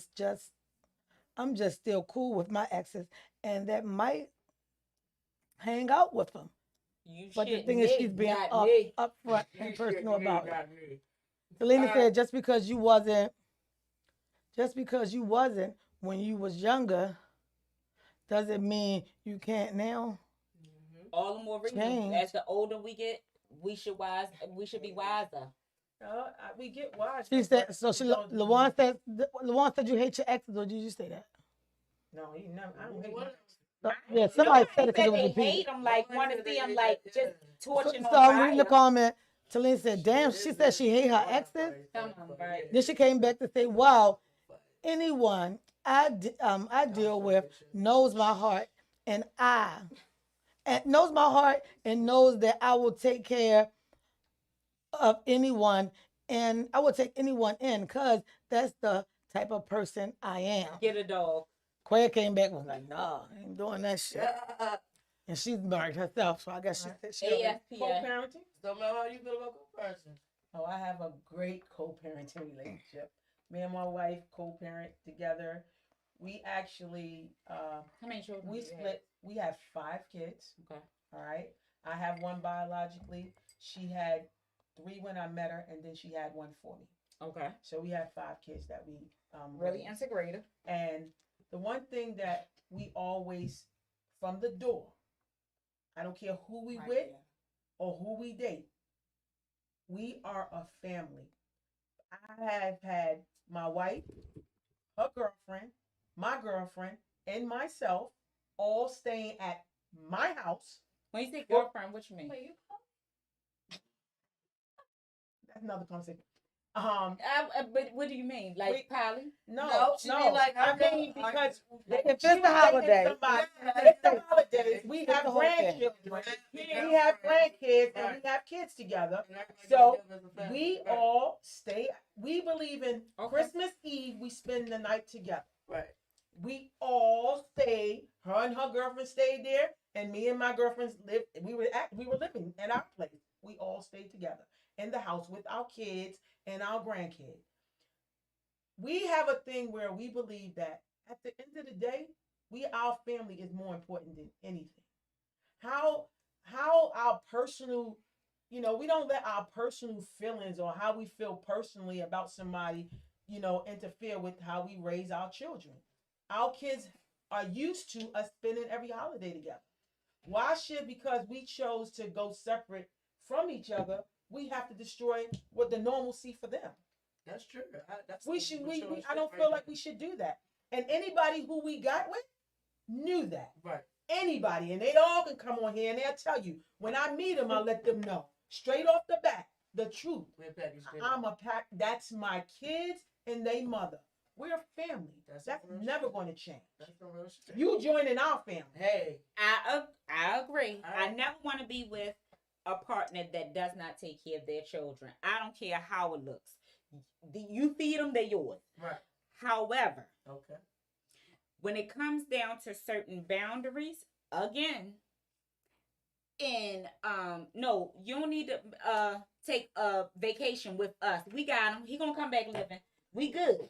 just still cool with my exes, and that might hang out with them. But the thing is, she's being up front and personal about it. Selena said, just because you wasn't when you was younger, doesn't mean you can't now. All the more reason. Change. As the older we get, we should be wiser. We get wise. She said, so LaJuan said you hate your exes, or did you say that? No, he never. I don't hate my ex. Yeah, somebody said it because it was they repeated. hate them, like want to see them like just torching So on I'm reading the fire. comment. Talene said, damn, she said she hate her exes. Come on, right. Then she came back to say, wow, anyone I deal with knows my heart and knows my heart and knows that I will take care of anyone and I will take anyone in because that's the type of person I am. Get a dog. Quaya came back and was like, nah, I ain't doing that shit. And she's married herself, so I guess she ASPA. Co-parenting. So, Mel, how you feel about co-parenting? Oh, I have a great co-parenting relationship. Me and my wife co-parent together. We actually How many children? we do you have? split. We have 5 kids. Okay. All right. I have one biologically. She had 3 when I met her, and then she had one for me. Okay. So we have 5 kids that we Really raised. integrated. And the one thing that we always, from the door, I don't care who we Right, with yeah. or who we date, we are a family. I have had my wife, her girlfriend, my girlfriend, and myself all staying at my house. When you say girlfriend, what you mean? That's another conversation. But what do you mean? Like Wait. Polly? No, she mean like I her mean girl- because If she it's the was dating holiday, somebody. Yeah, If it's the holidays, we It's have the whole thing. grandchildren. Yeah. We have grandkids and Right. we have kids together. And everybody So, together as a family. We Right. all stay. We believe in Okay. Christmas Eve. We spend the night together. Right. We all stayed. Her and her girlfriend stayed there, and me and my girlfriends lived. We were living at our place. We all stayed together in the house with our kids and our grandkids. We have a thing where we believe that at the end of the day, our family is more important than anything. How our personal, we don't let our personal feelings or how we feel personally about somebody, interfere with how we raise our children. Our kids are used to us spending every holiday together. Why should, because we chose to go separate from each other, we have to destroy what the normalcy for them? That's true. That's We some should. mature I shit don't right feel there. like we should do that. And anybody who we got with knew that. Right. Anybody, and they all can come on here and they'll tell you. When I meet them, I'll let them know straight off the bat the truth. We're packaged in. I'm a pack. That's my kids and they mother. We're a family. That's That's some real never shit. going to change. That's some real shit. You joining our family. Hey. I agree. I Alright. never want to be with a partner that does not take care of their children. I don't care how it looks. You feed them, they're yours. Right. However, Okay. when it comes down to certain boundaries, again, and no, you don't need to take a vacation with us. We got him. He gonna come back living. We good.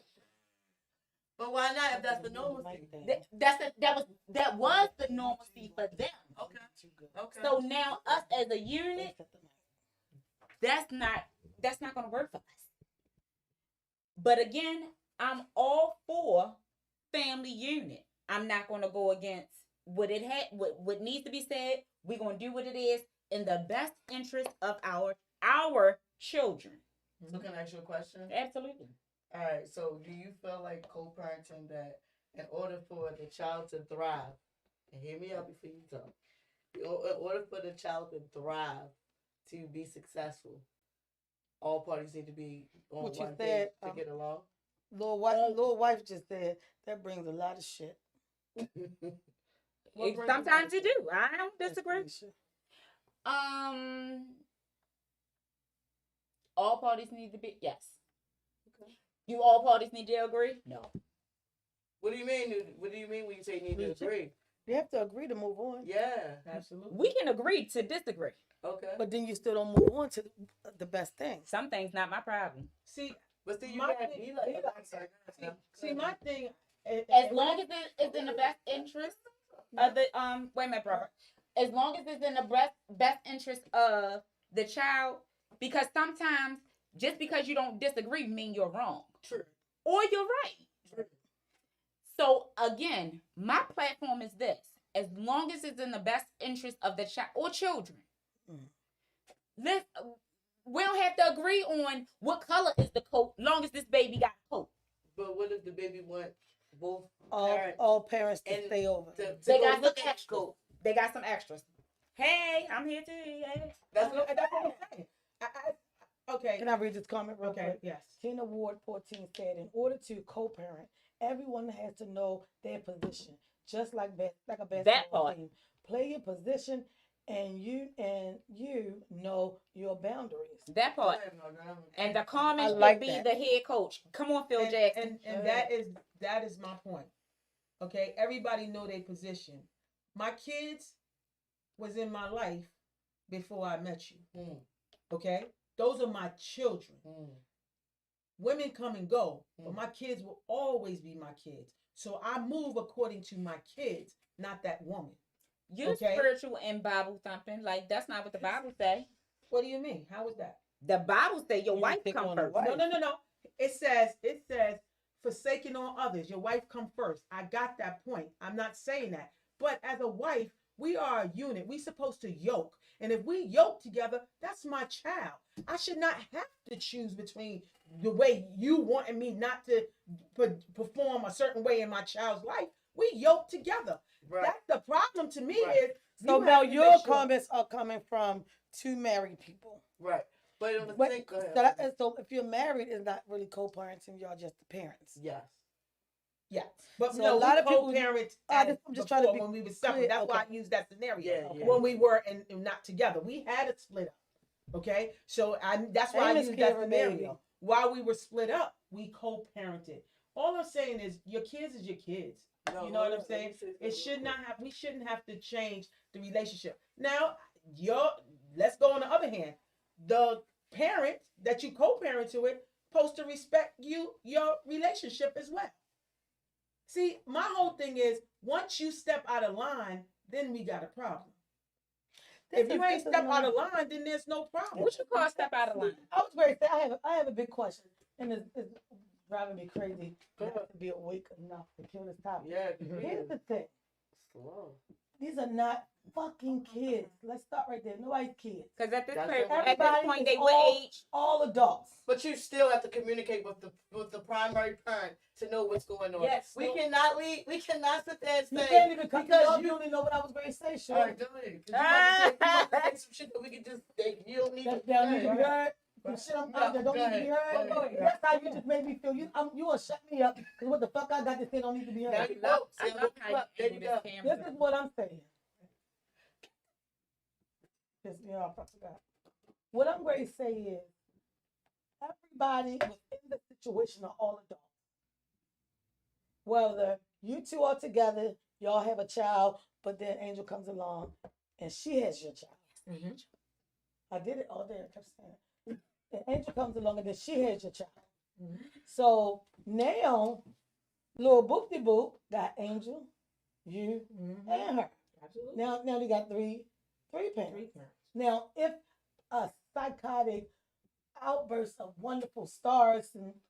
But why not if that's the normalcy? That was the normalcy for them. Okay. Okay. So now us as a unit, that's not gonna work for us. But again, I'm all for family unit. I'm not gonna go against what what needs to be said. We're gonna do what it is in the best interest of our children. So can I ask you a question? Absolutely. All right. So do you feel like co-parenting that in order for the child to thrive, and hear me out before you talk, in order for the child to thrive, to be successful, all parties need to be on What you one said, page to get along? Little wife just said that brings a lot of shit. What brings Sometimes about you do. I don't disagree. That's shit. All parties need to be yes. Okay. Do all parties need to agree? No. What do you mean? What do you mean when you say need to agree? You have to agree to move on. Yeah. Absolutely. We can agree to disagree. Okay. But then you still don't move on to the best thing. Some things not my problem. See, But see, you my got thing- he like. I'm sorry. see, my thing. As long as it is in the best interest of the wait a minute, Robert. As long as it's in the best interest of the child, because sometimes just because you don't disagree mean you're wrong. True. Or you're right. True. So again, my platform is this. As long as it's in the best interest of the child or children. Mm. We don't have to agree on what color is the coat, long as this baby got a coat. But what if the baby want both All parents all parents to and stay over. to They go got some look at the extras. coat? They got some extras. Hey, I'm here too. Yeah. That's what That's what I'm saying. Okay. Can I read this comment real Okay. quick? Yes. Tina Ward 14 said, in order to co-parent, everyone has to know their position, just like a basketball part. team. Play your position, and you know your boundaries. That part. And the comment I should like be that. the head coach. Come on, Phil Jackson. And that is my point. Okay, everybody know their position. My kids was in my life before I met you. Mm. Okay, those are my children. Women come and go, but Mm. my kids will always be my kids. So I move according to my kids, not that woman. You're Okay. spiritual and Bible thumping. Like that's not what the Bible say. What do you mean? How is that? The Bible say your You wife pick come on a first. wife. No. It says forsaking all others. Your wife come first. I got that point. I'm not saying that. But as a wife, we are a unit. We supposed to yoke. And if we yoke together, that's my child. I should not have to choose between the way you wanted me not to perform a certain way in my child's life. We yoke together. Right. That's the problem to me Right. is So you now have to your make sure- comments are coming from two married people. Right. But on the But, thing, go ahead. so if you're married, it's not really co-parenting. Y'all just the parents. Yes. Yeah, but So no, a lot of people- co-parents. I'm just trying to before be when we were separate. clear. That's why Okay. I used that scenario. Yeah, yeah. When we were and not together, we had it split up. Okay, so that's why I Amos used that Karen scenario. Bailey. While we were split up, we co-parented. All I'm saying is your kids is your kids. No, You know what hold I'm on, saying? let me say It something should real not quick. have. We shouldn't have to change the relationship. Now, let's go on the other hand. The parent that you co-parent to it supposed to respect your relationship as well. See, my whole thing is once you step out of line, then we got a problem. If you ain't step out of line, then there's no problem. What you call step out of line? I was ready to say I have a big question, and it's driving me crazy. Go I ahead. have to be awake enough to kill this topic. Yeah. Here's the thing: Slow. these are not fucking kids. Let's start right there. Nobody's kids. Because at this That's point, it. at this Everybody point, is they what all- age? All adults. But you still have to communicate with the primary parent to know what's going on. Yes. We cannot leave. We cannot sit there and You say can't even cut me because off. you- You don't even know what I was going to say. Sure. All right, go ahead. 'Cause you about to say some shit that we can just. You don't need That to. down need to say. be heard. Some shit I'm out that don't need to be heard. Go ahead. That's how you just made me feel. You gonna shut me up because what the fuck I got to say don't need to be Now heard. you know. See, I I love look how you up. you There you angle go. this camera. This is what I'm saying. Piss me off, I forgot. What I'm going to say is everybody within the situation are all adults. Whether you two are together, y'all have a child, but then Angel comes along and she has your child. Mhm. I did it all day. I kept saying it. And Angel comes along and then she has your child. Mhm. So now, little boop de boop got Angel, you, Mhm. and her. Absolutely. Now they got three parents. Three parents. Now, if a psychotic outburst of wonderful stars and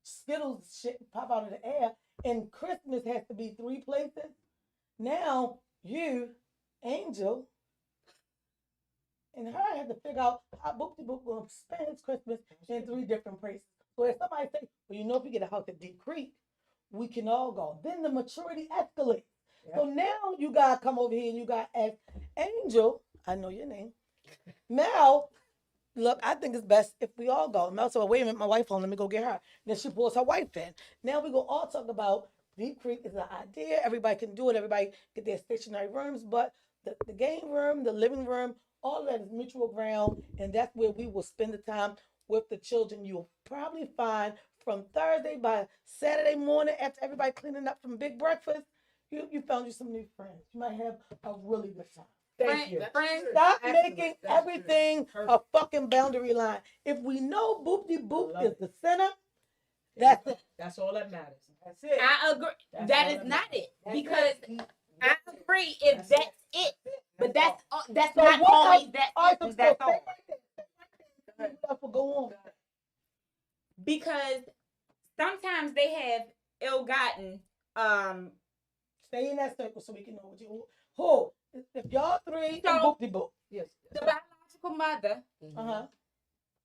Skittles shit pop out of the air, and Christmas has to be three places, now you, Angel, and her had to figure out how Boop de Boop will spend his Christmas in three different places. So if somebody say, well, you know, if we get a house at Deep Creek, we can all go. Then the maturity escalates. So now you gotta come over here and you gotta ask Angel, I know your name. Mel, look, I think it's best if we all go. Mel said, well, wait a minute, my wife on, let me go get her. Then she pulls her wife in. Now we go all talk about Deep Creek is an idea. Everybody can do it. Everybody get their stationary rooms, but the game room, the living room, all of that is mutual ground, and that's where we will spend the time with the children. You'll probably find from Thursday by Saturday morning after everybody cleaning up from big breakfast, you found you some new friends. You might have a really good time. Thank you. Friends, Stop Excellent. making That's everything a fucking boundary line. If we know Boop de Boop love is it. the center, that's it. That's all that matters. That's it. I agree. That's That all is that not matters. it That's because it. I agree if That's that's it, but that's So not what always else- that All right, it. so and stay That's right all. there. Stay right there. What else will go on? Because sometimes they have ill-gotten Stay in that circle so we can know what you who. If y'all three So- and Boop de Boop. Yes. the biological mother Uh-huh.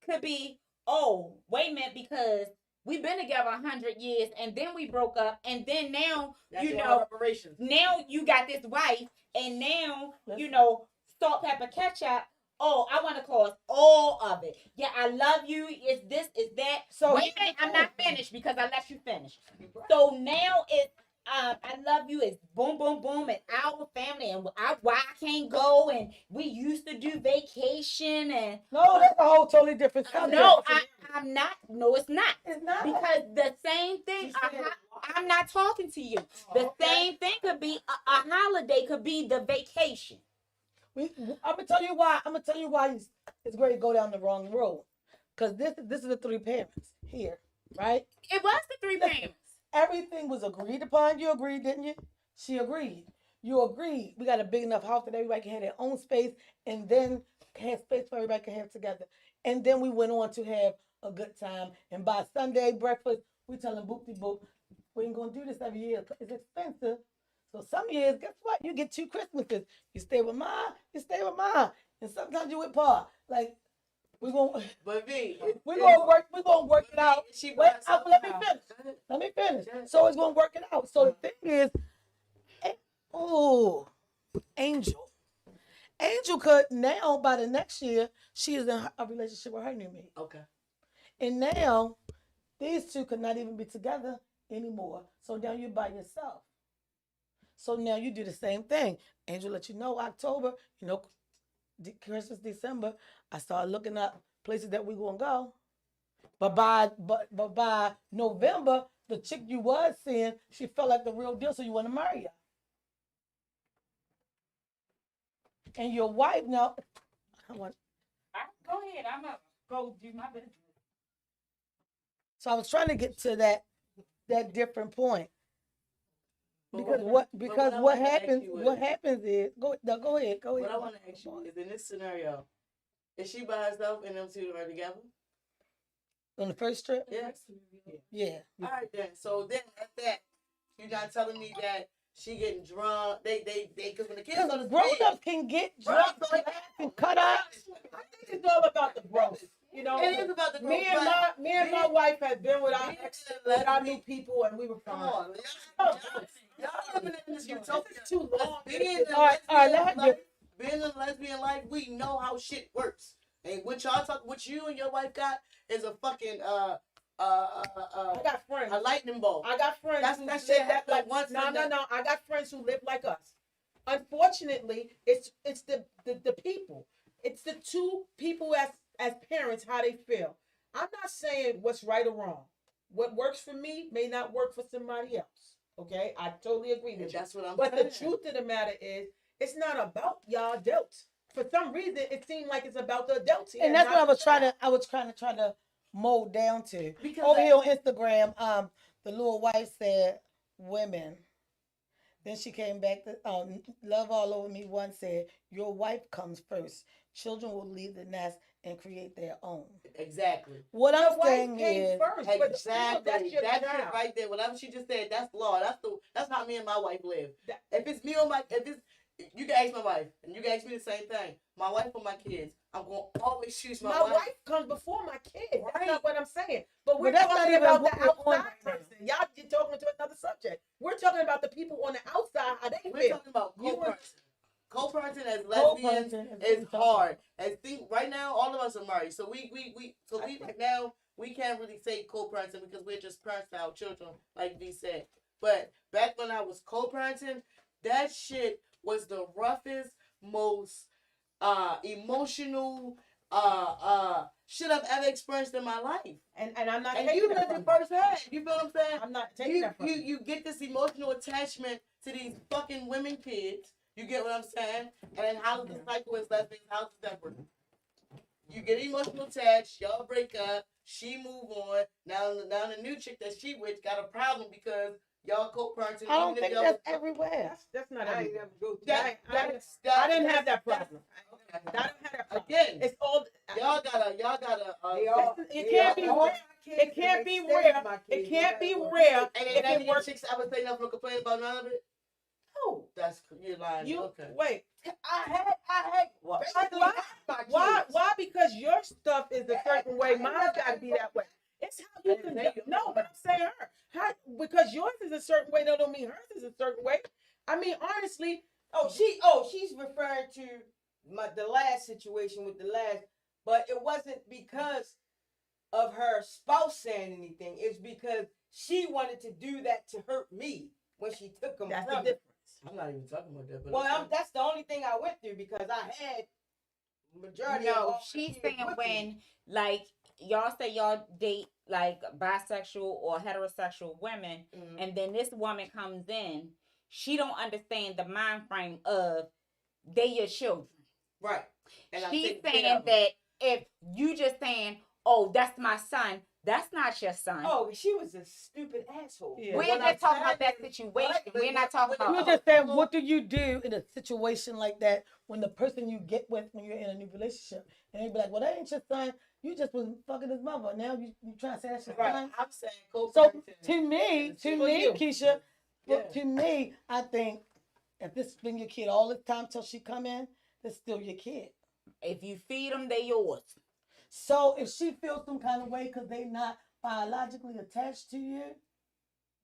could be, oh, wait a minute, because we've been together 100 years and then we broke up and then now That's you your know reparations. now you got this wife and now you Listen. know salt, pepper, ketchup. Oh, I want to cause all of it. Yeah, I love you. Is this? Is that? So Wait a minute, I'm not finished because I let you finish. So now it's I love you. It's boom, boom, boom, and our family, and why I can't go, and we used to do vacation, and No, that's a whole totally different subject. no, I'm not. No, it's not. It's not. Because the same thing, I'm not talking to you. The same thing could be a holiday, could be the vacation. I'm gonna tell you why. I'm gonna tell you why it's great to go down the wrong road. Cause this is the three parents here, right? It was the three parents. Everything was agreed upon. You agreed, didn't you? She agreed. You agreed. We got a big enough house that everybody can have their own space, and then have space for everybody can have together. And then we went on to have a good time. And by Sunday breakfast, we tell them boop de boop. We ain't gonna do this every year. It's expensive. So some years, guess what? You get 2 Christmases. You stay with mom, you stay with mom. And sometimes you with pa. Like, we're gonna But V, we're gonna work it out. She Wait, by herself let me now. finish. Go ahead. Let me finish. Go ahead. So it's gonna work it out. So the thing is, oh, Angel. Angel could now by the next year, she is in a relationship with her new mate. Okay. And now these two could not even be together anymore. So now you're by yourself. So now you do the same thing. Angel let you know October, Christmas, December, I started looking up places that we gonna go. But by November, the chick you was seeing, she felt like the real deal, so you want to marry her. And your wife now, Go ahead. I'm gonna go do my business. so I was trying to get to that different point. Because what happens is go ahead. What I want to ask you is, in this scenario, is she by herself and them two are together? On the first trip? Yes. Yeah. All right then. So then at that, you're not telling me that she getting drunk. They because when the kids on Because the grown-ups can get drunk, Right. laugh, and cut up. I think it's all about the growth. You know, It is about the growth. me and my wife had been with our being ex, a with our lesbian- new people, and we were Come fine. on, y'all living in this utopia. It's too long. Being All right, let her being in lesbian life, we know how shit works. And what you and your wife got is a fucking I got friends. a lightning bolt. I got friends That's- who that shit live happened like once No. and then- I got friends who live like us. Unfortunately, it's the people. It's the two people as parents how they feel. I'm not saying what's right or wrong. What works for me may not work for somebody else. Okay, I totally agree And with you. that's what I'm But saying. the truth of the matter is, it's not about y'all adults. For some reason, it seemed like it's about the adults here. And that's what I not was the trying child. to. I was trying to mold down to. Because Over here on Instagram, the little wife said, "Women." Then she came back to Love All Over Me. One said, "Your wife comes first. Children will leave the nest and create their own." Exactly. What Your I'm wife saying came is, first, but still, Exactly. that's your That's child. it right there. Whatever she just said, that's law. That's how me and my wife live. That- If it's me or you can ask my wife, and you can ask me the same thing. My wife or my kids, I'm gonna always choose my, My wife comes before my kid. That's Right. not what I'm saying. But we're that's not talking even about what the we're on outside right now. person. Y'all you're talking to another subject. We're talking about the people on the outside, how they We're feel. talking about You and- co-parenting. Co-parenting as lesbians Co-parenting is hard. And think right now, all of us are married, so we right now we can't really say co-parenting because we're just parents to our children, like V said. But back when I was co-parenting, that shit was the roughest, most emotional shit I've ever experienced in my life. and I'm not And taking you that lived from it you. firsthand. You feel what I'm saying? I'm not taking You, that from you you. you get this emotional attachment to these fucking women kids. You get what I'm saying? And then how's the cycle is lesbians? How's it that work? You get emotional attached. Y'all break up. She move on. Now the new chick that she with got a problem because y'all co-parenting. I don't even if think y'all that's was- everywhere. That's not I ain't everything. never go through that, that. I didn't have that's- that problem. that's- I don't have that problem. Again, It's all. y'all gotta. They all- It they can't all- be all rare. my kids It can't and be they stay with rare. my It kids, can't no be matter what. rare. And If ain't none it of you works. chicks ever say nothing or complain about none of it? No. That's you're lying. You Okay. wait. I had basically Why? half my kids. Why? Because your stuff is a certain way. Mine's got to be that way. It's how you I didn't can. say you. No, but I'm saying her. Because yours is a certain way. That don't mean hers is a certain way. I mean, honestly. She's referring to the last situation with the last, but it wasn't because of her spouse saying anything. It's because she wanted to do that to hurt me when she took him That's the from me. difference. I'm not even talking about that. But Well, okay. that's the only thing I went through because I had majority of all No, my she's kids saying with me. when like y'all say y'all date like bisexual or heterosexual women, Mhm. and then this woman comes in, she don't understand the mind frame of they your children. Right. And I She's take care saying of them. that if you just saying, "Oh, that's my son," That's not your son. Oh, she was a stupid asshole. Yeah. We're What I'm just talking about saying that is- situation. Right, but We're not talking what- You were about. just saying, what do you do in a situation like that when the person you get with when you're in a new relationship and they be like, well, that ain't your son. You just was fucking his mother. Now you trying to say that's your Right. son. I'm saying So co-parenting. to me, For you. Keisha, Yeah. to me, I think if this has been your kid all the time till she come in, it's still your kid. If you feed them, they yours. So if she feels some kind of way because they not biologically attached to you,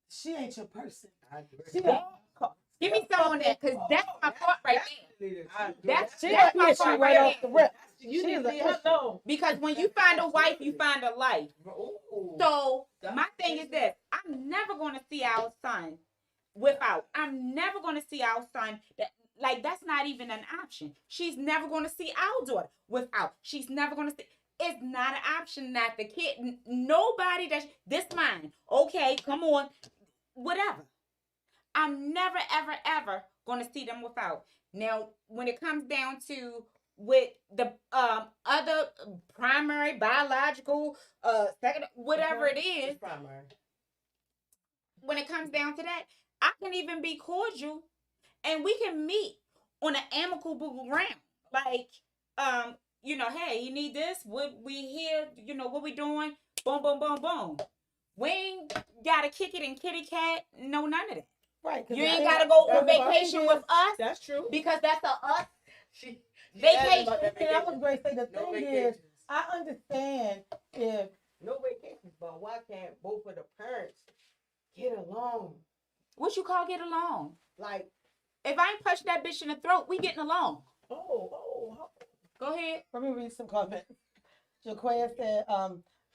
she ain't your person. I agree. She Give me some on that, because that's my part right there. That's she that's an my issue part right right off the there. rip. You She need is to an leave her issue. alone. Because when you find a wife, you find a life. Ooh. So my thing is this: I'm never going to see our son without. I'm never going to see our son that's not even an option. She's never going to see our daughter without. She's never going to see. It's not an option that the kid. Nobody this mine. Okay, come on, whatever. I'm never ever ever going to see them without. Now, when it comes down to with the other primary biological second whatever it is, It's primary. when it comes down to that, I can even be cordial and we can meet on an amicable ground. Like, hey, you need this? What we here, what we doing? Boom, boom, boom, boom. We ain't gotta kick it in kitty cat, no none of that. Right. 'cause You ain't I- gotta go on that's why vacation it with is. us That's true. because that's a us She vacation. asked about that Yeah, I was vacation. going to say the No thing is, vacations. I understand if No vacations, but why can't both of the parents get along? What you call get along? Like, If I ain't punch that bitch in the throat, we getting along. oh, Go ahead. let me read some comments. Jaquia said,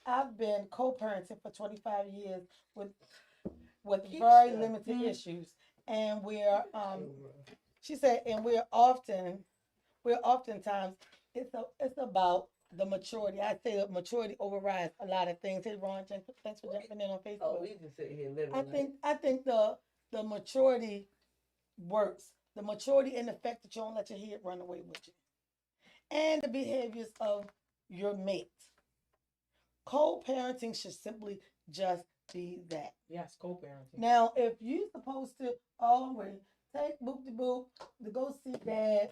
I've been co-parenting for 25 years with very Keisha. limited Mhm. issues. And she said, and we're oftentimes, it's about the maturity. I say that maturity overrides a lot of things. Hey, Ron, thanks for jumping in on Facebook. Oh, we just sitting here living. I think the maturity works. The maturity and the fact that you don't let your head run away with you. And the behaviors of your mate. Co-parenting should simply just be that. Yes, co-parenting. Now, if you're supposed to always take boop de boop to go see dad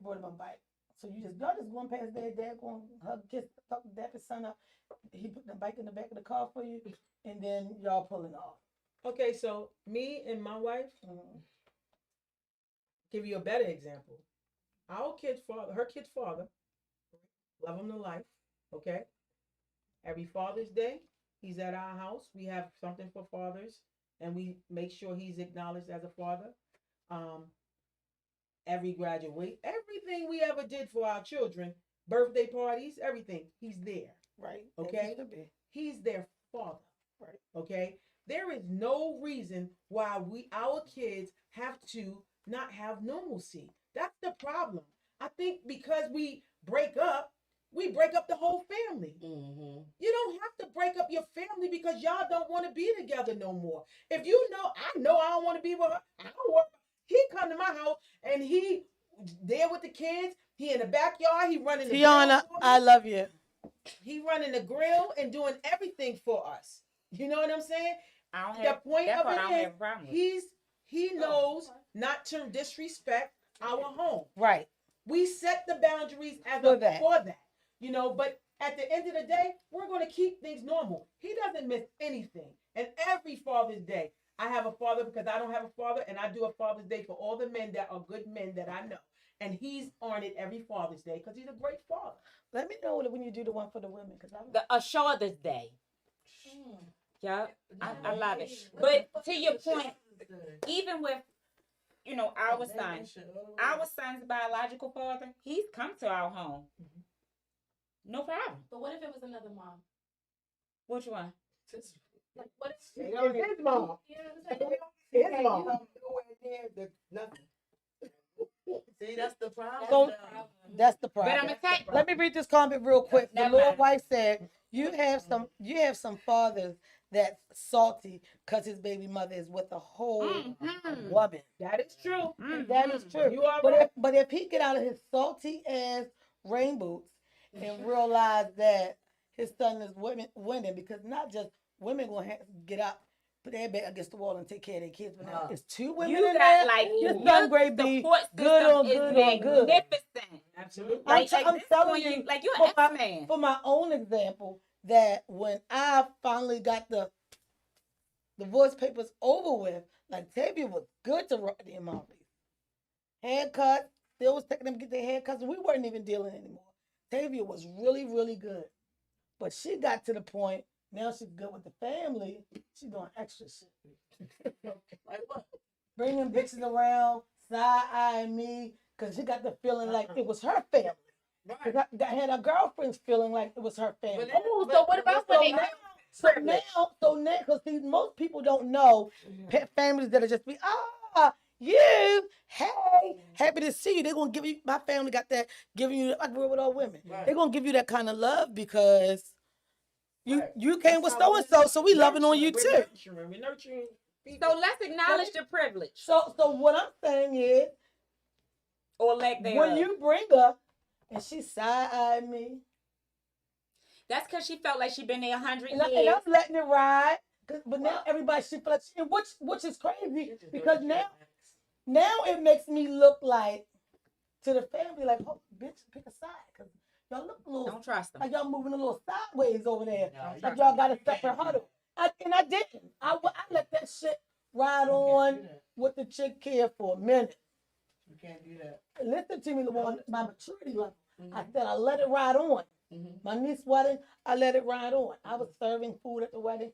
brought him a bike. So y'all just going past dad going hug, kiss, talk to dad, his son up. He put the bike in the back of the car for you, and then y'all pulling off. Okay, so me and my wife, give you a better example. Her kid's father, love him to life, okay? Every Father's Day, he's at our house. We have something for fathers, and we make sure he's acknowledged as a father. Every graduate, everything we ever did for our children, birthday parties, everything, he's there. Right. Okay. That should be. He's their father. Right. Okay. There is no reason why our kids have to not have normalcy. That's the problem. I think because we break up the whole family. Mm-hmm. You don't have to break up your family because y'all don't want to be together no more. If you know, I don't want to be with her. I don't want. He come to my house and he there with the kids. He in the backyard. He running the Tiana, grill for me. I love you. He running the grill and doing everything for us. You know what I'm saying? I don't The have point that of part. I it don't is have a problem with. he knows not to disrespect our home. Right. We set the boundaries For that. for that. You know, but at the end of the day, we're going to keep things normal. He doesn't miss anything. And every Father's Day, I have a father because I don't have a father, and I do a Father's Day for all the men that are good men that I know. And he's on it every Father's Day because he's a great father. Let me know when you do the one for the women, because I'm. A Shoulders Day. Yeah, I love it. But to your point, even with our son's biological father, he's come to our home. No problem. But what if it was another mom? Which one? Like, what if? it's his mom. You know what I'm saying? His mom. Nowhere near nothing. See, that's the problem. So- though. That's the But problem. I'm gonna tell you, Let me read this comment real quick. The Never Lord mind. wife said, "You have some fathers that's salty because his baby mother is with a whole Mhm. woman." That is true. That is true. You are But right. if he get out of his salty ass rain boots and realize that his son is winning because not just women gonna get out, put their back against the wall and take care of their kids, but now it's two women You in got there. like Your your son grade B, support good system on is good on good. magnificent. Absolutely. Like, I'm at this telling point, you, like you're for an my- X-Man. For my own example, that when I finally got the divorce papers over with, like Tavia was good to rock the MRB. Haircut, still was taking them to get their haircuts, and we weren't even dealing anymore. Tavia was really, really good. But she got to the point, now she's good with the family, she's doing extra shit. Like what? Bringing bitches around, side-eyeing me, because she got the feeling like it was her family. Right. Because I had her girlfriends feeling like it was her family. But then- Oh, so what about when they now, have because see, most people don't know families that'll just be, you, hey, happy to see you. They're gonna give you. My family got that giving you. I grew up with all women. Right. They're gonna give you that kind of love because you Right. you came with That's how so and so, so we loving on you We're too. nurturing people. So let's acknowledge the privilege So what I'm saying is, or lack thereof. when you bring her and she side-eyed me, That's because she felt like she'd been there 100 and years. I'm letting it ride. But now everybody should feel like, and which is crazy because now it makes me look like to the family like, oh, bitch, pick a side because y'all look a little Don't trust them. like y'all moving a little sideways over there. Nah, you Like y'all got a separate huddle. And I didn't. I let that shit ride on what the chick cared for a minute. You can't do that. Listen to me, on my maturity level. I Mhm. said I let it ride on. Mhm. My niece's wedding, I let it ride on. I was serving food at the wedding.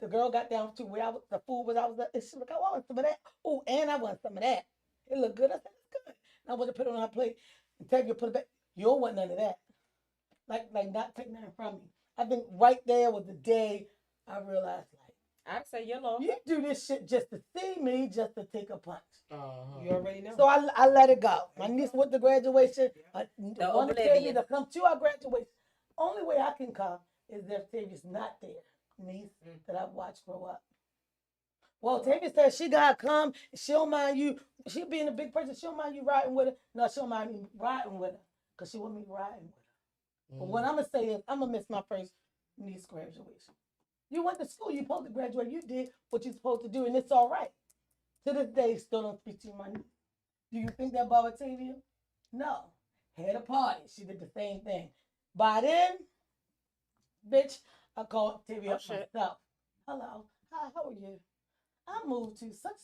The girl got down to where the food was. And she was like, I want some of that. Oh, and I want some of that. It looked good. I said, it's good. And I wanted to put it on her plate and take it, put it back. You don't want none of that. Like not take nothing from me. I think right there was the day I realized, like, I'd say you're low. you do this shit just to see me, just to take a punch. You already know. So I let it go. My niece went to graduation. One oblivious. Tavia to come to our graduation. Only way I can come is if Tavia's not there. Niece that I've watched grow up. Well, Tavia said she gotta come. She don't mind you. She being a big person. She don't mind you riding with her. No, she don't mind me riding with her because she want me riding with her. But what I'm gonna say is I'm gonna miss my first niece graduation. You went to school. You supposed to graduate. You did what you're supposed to do, and it's all right. To this day, still don't speak to my niece. Do you think that Baba Tavia? No. Had a party. She did the same thing. By then, bitch, I called Tavia up shit. myself. Hello. Hi, how are you? I moved to such,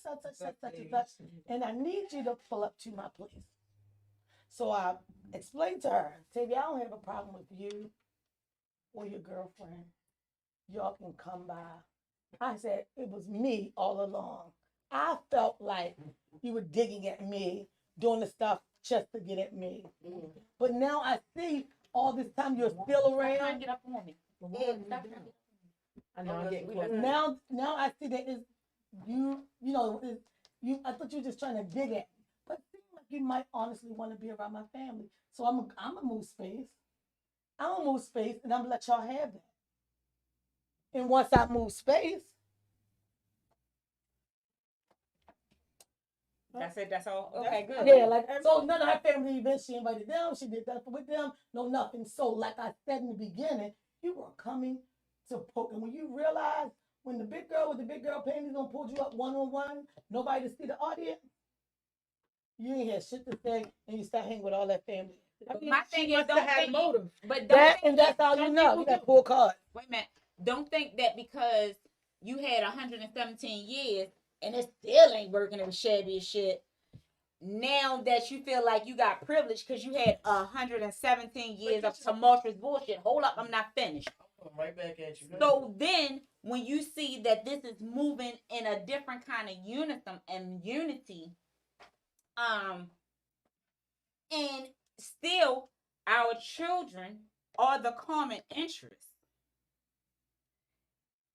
and I need you to pull up to my place. So I explained to her, Tavia, I don't have a problem with you or your girlfriend. Y'all can come by. I said, it was me all along. I felt like you were digging at me, doing the stuff just to get at me. But now I see all this time you're still around. Get up on me. I know I'm getting close. Now I see that it's you know, it's, you. I thought you were just trying to dig at me. But it seems like you might honestly want to be around my family. So I'm gonna move space. I'm gonna move space and I'm gonna let y'all have that. And once I move space, That's it. That's all. Okay, good. yeah, like so none of her family events, she invited them, she did that with them, no nothing. So like I said in the beginning, you were coming to poke. And when you realize when the big girl with the big girl panties gonna pull you up one-on-one, nobody to see the audience, you ain't had shit to say and you start hanging with all that family. But my thing is, must have don't had think, motive. but don't That think and that's all you know. You got 4 cards. wait a minute. Don't think that because you had 117 years and it still ain't working and shabby as shit. Now that you feel like you got privilege because you had 117 years of tumultuous bullshit. Hold up, I'm not finished. I'm right back at you. So then, when you see that this is moving in a different kind of unison and unity, and still our children are the common interest,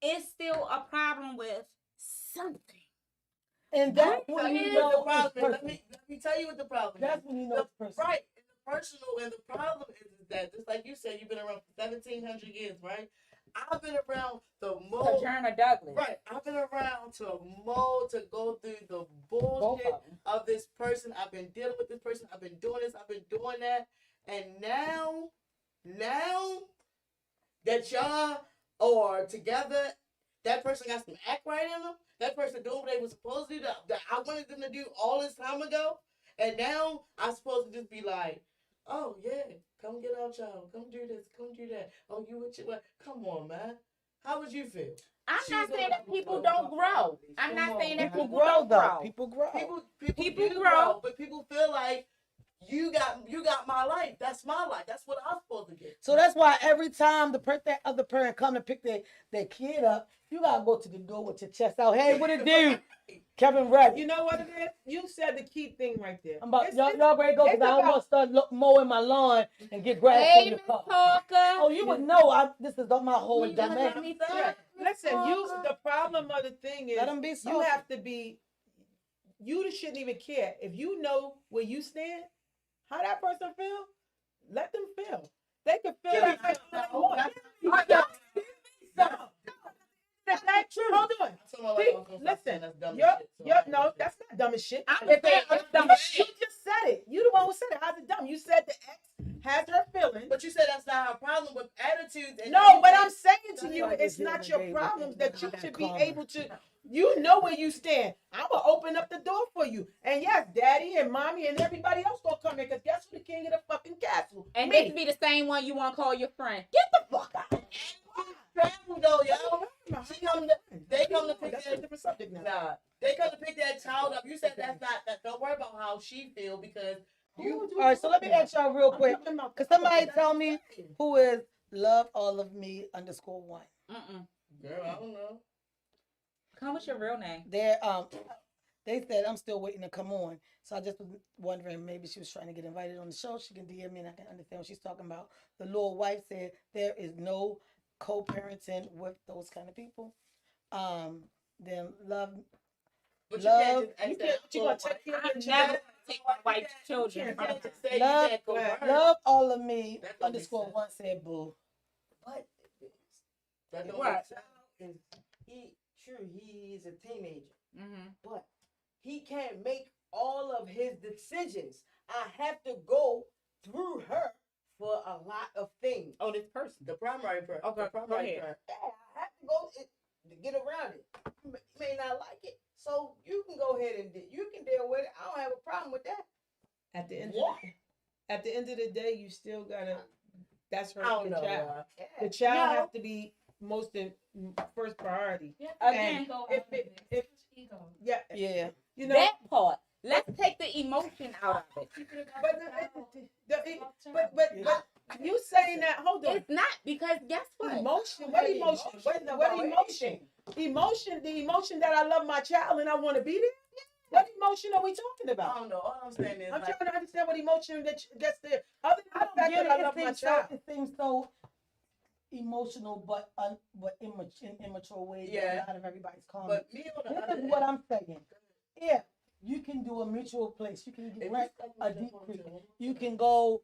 it's still a problem with something. And that's Tell when you you what know the it's problem is. personal. Let me tell you what the problem is. That's when you know it's personal. Right. And the personal and the problem is that, just like you said, you've been around for 1,700 years, right? I've been around the most. Sojourner Douglas. Right. I've been around to go through the Both bullshit of them. of this person. I've been dealing with this person. I've been doing this. I've been doing that. And now, that y'all are together. That person got some act right in them. That person doing what they was supposed to do that I wanted them to do all this time ago. And now I'm supposed to just be like, oh yeah, come get our child. Come do this. Come do that. Oh, you with your what? Come on, man. How would you feel? I'm She's not saying a- that people don't grow. I'm not saying that People people grow don't though. grow. People grow. People do do grow. but people feel like you got my life. That's my life. That's what I'm supposed to get. So that's why every time that other parent come to pick their kid up, you gotta go to the door with your chest out. Hey, what it do? Kevin Ready. You know what it is? You said the key thing right there. I'm about It's- y'all ready to go because it's I don't about- want to start mowing my lawn and get grass Hey, on your Miss car. Parker. Oh, you would know. This is my whole You gonna let dumbass. me Yeah. talk? Listen, the problem of the thing is Let 'em be you salty. have to be. You shouldn't even care if you know where you stand. How that person feel, let them feel. They can feel Yeah, that way no, all they want. That's not true. Hold on. Listen, that's not dumb as shit. I'm saying it's dumb as You shit. just said it. You the one who said it. How's it dumb? You said the ex has her feelings. But you said that's not our problem with attitudes. And No, but I'm saying to That's you, why it's they not did your the day problems with that you that should be karma. able to. You know where you stand. I'm gonna open up the door for you, and yes, daddy and mommy and everybody else gonna come in. Cause guess who the king of the fucking castle? And Me. this be the same one you want to call your friend. Get the fuck out. family though, yo. They come to pick That's a that. different subject now. Nah, they come to pick that child up. You said that's not. Don't worry about how she feel because you. All right, so let me ask y'all real I'm quick. talking about Cause the somebody other tell me who is love all of me _1. Girl, I don't know. Come with your real name. They said I'm still waiting to come on. So I just was wondering maybe she was trying to get invited on the show. She can DM me and I can understand what she's talking about. The little wife said there is no co-parenting with those kind of people. Then love. But Love- you can't just You ask can't. that. You gonna take care of your I'm children? never take my wife's children You from can't her. just say Love- you can't go Love- burn. Love all of me That don't make _1 said boo. But That don't What? make sense. is he's a teenager, Mm-hmm. but he can't make all of his decisions. I have to go through her for a lot of things. Oh, this person. The primary person. Okay, The go primary ahead. parent. Yeah, I have to go to get around it. You may not like it, so you can go ahead and you can deal with it. I don't have a problem with that. At the end. What? At the end of the day, you still gotta. That's her. I don't the know. child. Yeah. The child No. have to be first priority. Again, Yeah. Yeah. You know. that part. Let's take the emotion out of it. But you saying that? Hold on. It's not because guess what? Emotion. What emotion? What emotion? Emotion. The emotion that I love my child and I want to be there. What emotion are we talking I about? don't know. All I'm saying is I'm like, trying to understand what emotion that gets there. Other than I the don't fact get that I it. love It my seems child. so emotional, but in immature ways. Yeah. A lot of everybody's comments. but me on the This other is hand, what I'm saying. Yeah, you can do a mutual place. You can if get you rent step a on deep the creek. phone, You can go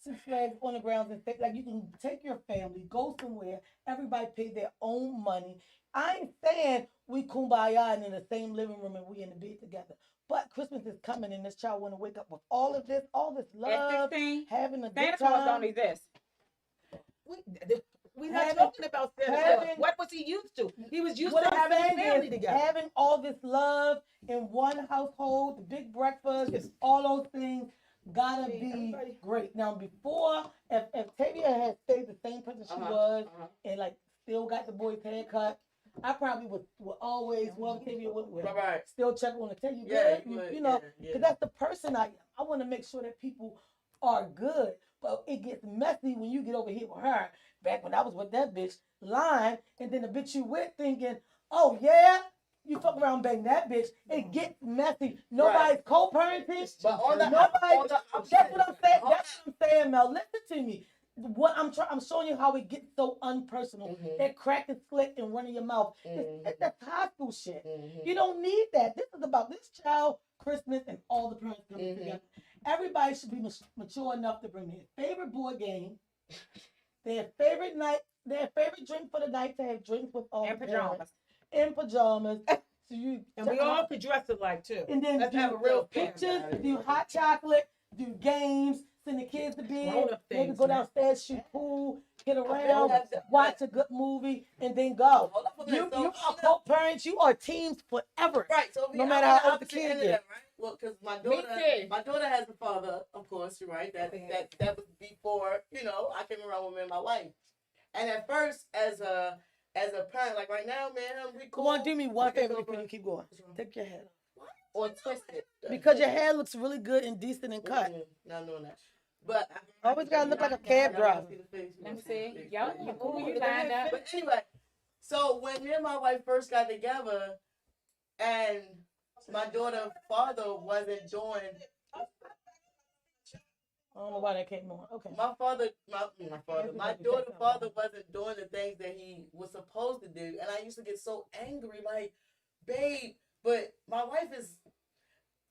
6 flags on the grounds and like you can take your family, go somewhere. Everybody pay their own money. I ain't saying we kumbaya and in the same living room and we in the bed together. But Christmas is coming and this child want to wake up with all this At love, 16, having a Santa good Claus don't time. exist. We're not Having- talking about Santa Claus. having- What was he used to? He was used What to I'm having his saying family is together. having all this love in one household, the big breakfast, Yes. all those things gotta I mean, be everybody- great. Now before, if Tavia had stayed the same person she was and like still got the boy's haircut, I probably would always well Tavia would Right. still check on the tell you Yeah, good, you know, because that's the person I am. I want to make sure that people are good, but it gets messy when you get over here with her. Back when I was with that bitch, lying, and then the bitch you with thinking, oh yeah, you fuck around bang that bitch. It gets messy. Nobody's co-parenting. But on the Nobody. opposite- That's what I'm saying. on That's what I'm saying, Mel. Listen to me. What I'm showing you how it gets so unpersonal. Mhm. That crack and slit and running your mouth. Mhm. That's high school shit. Mhm. You don't need that. This is about this child, Christmas, and all the parents coming Mhm. together. Everybody should be mature enough to bring their favorite board game, their favorite night, their favorite drink for the night to have drinks with all And the parents pajamas. in pajamas. So you And we all could dress alike too. and then Let's do have a real pictures, family. do hot chocolate, do games, send the kids to bed, Grown-up maybe things, go man. downstairs, shoot pool, get feel around, that's the- watch a good movie, and then go. Hold up a You minute. So you I'm are the- co-parents. You are teams forever. Right, so No I'm matter on how the old the opposite kid end of get. that, right? Well, because Me too. my daughter has a father, of course, you're right. That was before, I came around with me and my wife. And at first, as a parent, like right now, man, we cool. Go on, do me one We can favor go before for- you keep going. Take your head off. Or twisted. Because your hair looks really good and decent and cut. Not doing that. But Always gotta look like a cab y'all wanna driver. see the face, you Let me wanna see. the face. Yo, Yeah. you cool, you lined up. But anyway, so when me and my wife first got together, and my daughter's father wasn't doing I don't know why that came on. Okay. my daughter's father wasn't doing the things that he was supposed to do, and I used to get so angry, like, babe. But my wife is.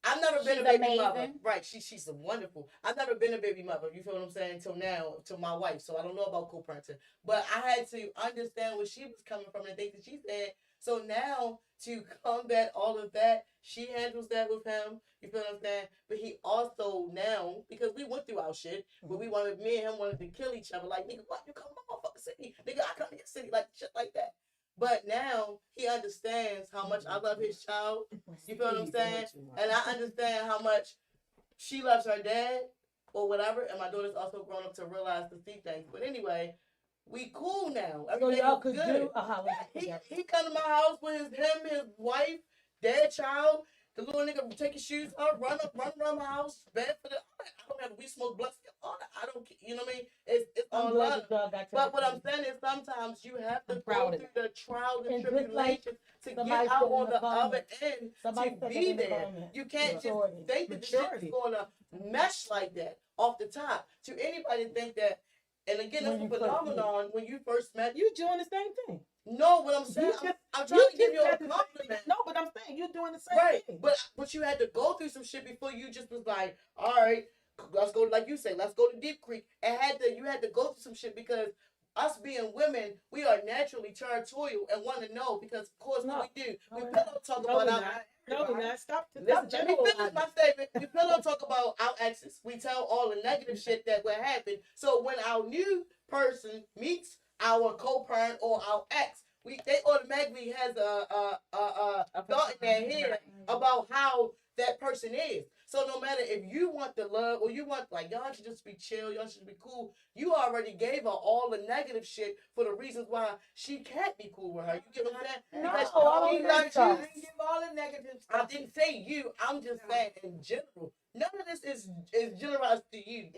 I've never been a She's baby mother. amazing. Right, she's wonderful. I've never been a baby mother. You feel what I'm saying? Until now, to my wife. So I don't know about co-parenting. But I had to understand where she was coming from and the things that she said. So now to combat all of that, she handles that with him. You feel what I'm saying? But he also now, because we went through our shit, but me and him wanted to kill each other. Like, nigga, what? You come to my motherfucking city. Nigga, I come to your city. Like, shit like that. But now he understands how much I love his child. You feel what I'm saying? And I understand how much she loves her dad or whatever. And my daughter's also grown up to realize to see things. But anyway, we cool now. So Everything y'all is could good. do a holiday. He come to my house with his wife, their child. The little nigga take his shoes off, run around my house, bed for the. I don't have we smoke blunts, all that. I don't. You know what I mean? It's I'm all glad love. the dog got But what I'm saying is sometimes you have to I'm proud go of through the trials and And just like tribulations to get somebody out said in on the the other comments. end Somebody to said that be in the there. comments. You can't Maturity. just think that the shit's Maturity. gonna mesh like that off the top. To anybody think that, and again, When that's a you first phenomenon when you first met. You doing the same thing. No, what I'm saying, You just- I'm trying to give you a said the same compliment. thing. No, but I'm saying you're doing the same Right, thing. but you had to go through some shit before you just was like, all right, let's go, like you say, let's go to Deep Creek. You had to go through some shit because us being women, we are naturally territorial and want to know because of course No. what we do. We No, pillow talk No, about we're our not. No, we're not. Stop. Listen, Stop let me finish generalizing. my statement. We pillow talk about our exes. We tell all the negative shit that will happen. So when our new person meets our co-parent or our ex, they automatically has a thought in their head about how that person is. So no matter if you want the love or you want like y'all should just be chill, y'all should be cool. You already gave her all the negative shit for the reasons why she can't be cool with her. You get what I'm saying? No, Because I don't she think loves so. you. I didn't give all the negative I stuff. didn't say you. I'm just saying in general. None of this is generalized to you.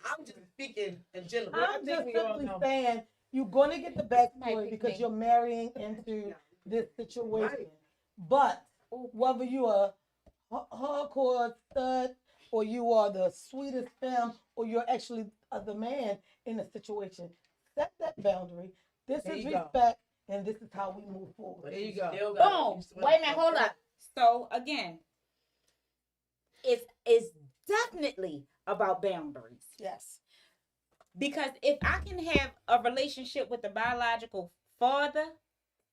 I'm just speaking in general. I'm just we all simply know. saying you're going to get the Might backstory be because me. you're marrying into this situation. Right. But whether you are hardcore stud or you are the sweetest femme or you're actually the man in the situation, set that boundary. This There is you go. respect, and this is how we move forward. There you go. Boom. Wait a minute, hold up. So again, it's definitely about boundaries. Yes. Because if I can have a relationship with the biological father,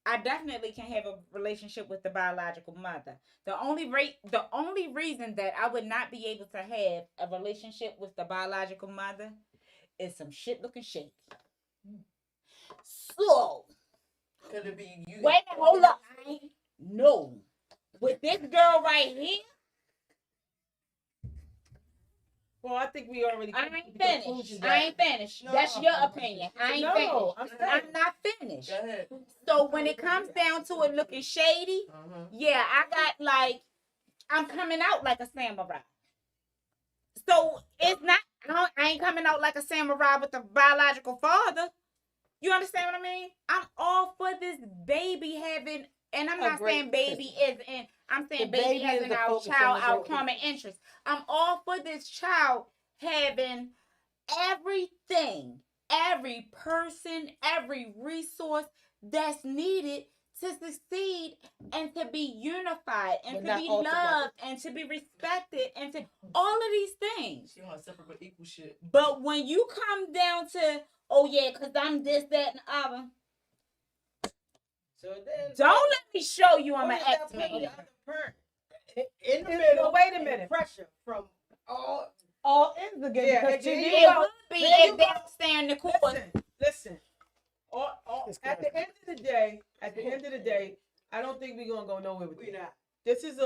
I definitely can have a relationship with the biological mother. The only reason that I would not be able to have a relationship with the biological mother is some shit looking shady. So Could it be you? wait a minute, hold up. No. With this girl right here, Well, I think we already. I came to ain't the conclusion finished. that- I ain't finished. No. That's your opinion. I ain't finished. No, I'm saying. I'm not finished. Go ahead. So when it comes down to it looking shady, yeah, I got like, I'm coming out like a samurai. So it's not, I ain't coming out like a samurai with a biological father. You understand what I mean? I'm all for this baby having, and I'm A not great saying baby as in, I'm saying The baby baby as is in the our focus child, on the our baby. common interest. I'm all for this child having everything, every person, every resource that's needed to succeed and to be unified and But to not be all together. loved and to be respected and to all of these things. She on separate but equal shit. But when you come down to, oh yeah, because I'm this, that, and the other, So then, don't let me show you I'm what an does that ex put the man. other parent in the So middle? wait a and minute. Pressure from all all ends again Yeah, because and she you did. It go- would be there you if they go. don't stay in the course. Listen. It's At the end of the day, I don't think we're gonna go nowhere with We this. not. This is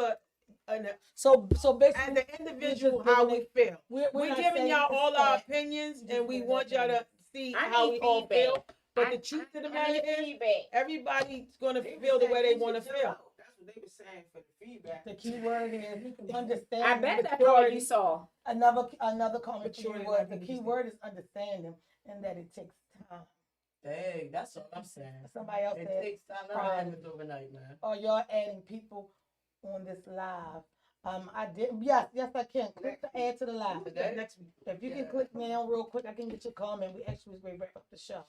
an So as basically, an individual just how giving we feel. we're We're not giving saying y'all it's all our sad. opinions, Just and we giving want y'all to opinions. see I how need we all feedback. feel. But I- the truth of the I matter need is, feedback. everybody's gonna They feel the was way they saying want to chill feel. out. That's what they were saying for the feedback. The key word is understanding. I bet that's all you saw. Another comment to you Maturity, was I the think key it's- word is understanding, and that it takes time. Dang, that's all I'm saying. Somebody else It said, takes time. Nothing pride. happens overnight, man. "Are y'all adding people on this live?" I did. Yes, I can. Click to add to the live. Today? Next week. If you can Yeah. click now real quick, I can get your comment. We actually was wrap up the show.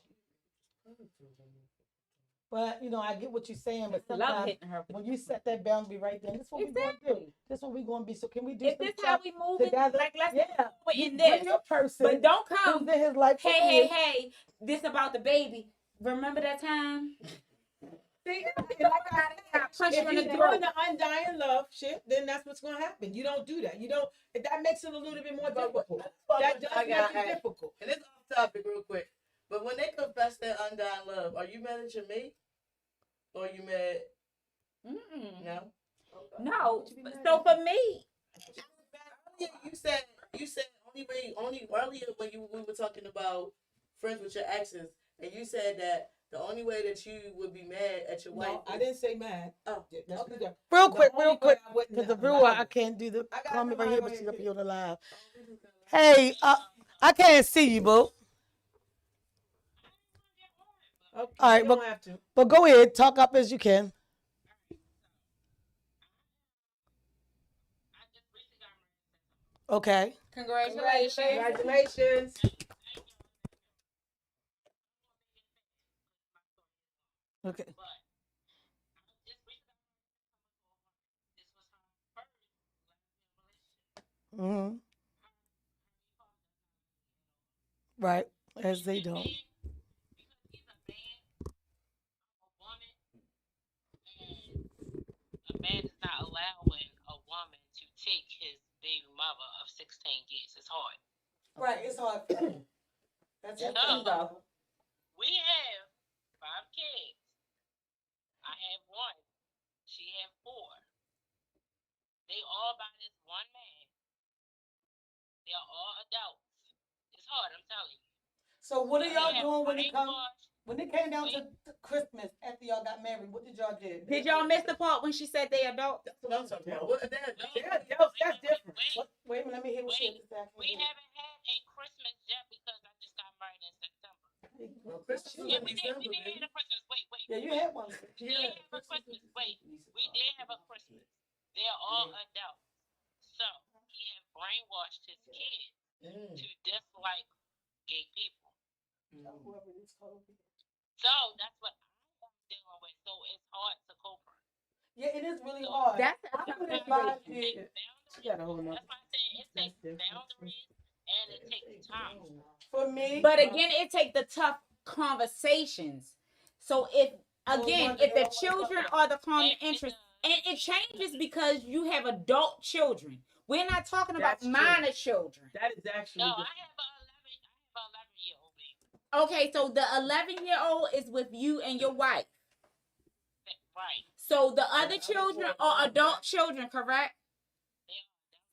But I get what you're saying. But Love sometimes hitting her. when you set that boundary right then, this is what we're going to do. Exactly. This is what we're going to be. So can we do Is some this how stuff we move together? Like let's Yeah. move it You in bring this. your person But don't who's come. in his life. for Hey, you. hey, this about the baby. Remember that time? See, and like I I punched if you in you're the doing throat. the undying love shit, then that's what's gonna happen. You don't do that. You don't. That makes it a little bit more difficult. That does I make got it difficult. And it's off topic real quick. But when they confess their undying love, are you mad at your mate? Or you mad? Mm-mm. No? No. So for me, You said only earlier when we were talking about friends with your exes, and you said that the only way that you would be mad at your wife. No, I didn't say mad. Oh, That's okay. the- Real the quick, only way I wouldn't because the allow viewer, I it. can't do the I got comment right somebody here, on but she's here up too. here on the live. Hey, I can't see you, boo. Okay, All right, you don't have to. But go ahead, talk up as you can. Okay. congratulations. Congratulations. Okay. Mm-hmm. Right, as they don't. A man is not allowing a woman to take his baby mother of 16 years. It's hard. Right, it's hard. That's it. though. We have 5 kids. I have 1. She have 4. They all by this one man. They are all adults. It's hard, I'm telling you. So what are They y'all have doing brainwashed. when it came down to Christmas after y'all got married? What did y'all do? Did y'all miss the part when she said they adult? That's what I'm talking about. What, Yeah, that's different. Wait a minute, let me hear what she had to say. I can't We hear. haven't had a Christmas yet because I just got married in September. Well, Christmas is Yeah, in we December, did baby. have a Christmas. Wait. Yeah, you had one. We did have a Christmas. Wait, we did have a Christmas. They're all adults. So he had brainwashed his kids to dislike gay people. So that's what I'm dealing with. So it's hard to cope with. Yeah, it is really hard. That's I a would tough advise situation. you. She got a whole nother. That's why I said it takes different. boundaries and it takes time. For me, But again, it takes the tough conversations. So if the children are the common interest, and it changes because you have adult children. We're not talking about That's true. minor children. That is actually. No, I different. have a 11-year-old baby. Okay, so the 11-year-old is with you and your wife. Right. So the other children are adult children, correct?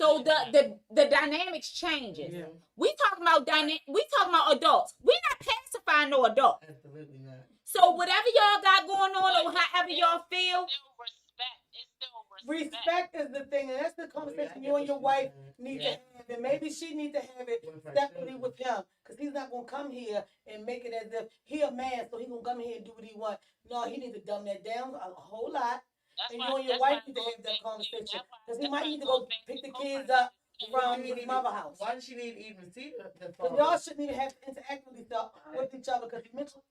So the dynamics changes. Yeah. We talking about adults. We're not pacifying no adult. Absolutely not. So whatever y'all got going on or however y'all feel, Still respect. It's still respect. respect is the thing, and that's the conversation you and your wife need to have. And maybe she need to have it separately with him, because he's not gonna come here and make it as if he a man, so he gonna come here and do what he want. No, he need to dumb that down a whole lot. That's And why- you and your that's why wife I need to go have that back to- conversation, that's why- because he that's might why I need to go go back pick the to kids co-parent. up from Why his mother house. Why does she need to even see the But y'all shouldn't even have to interact with each other, because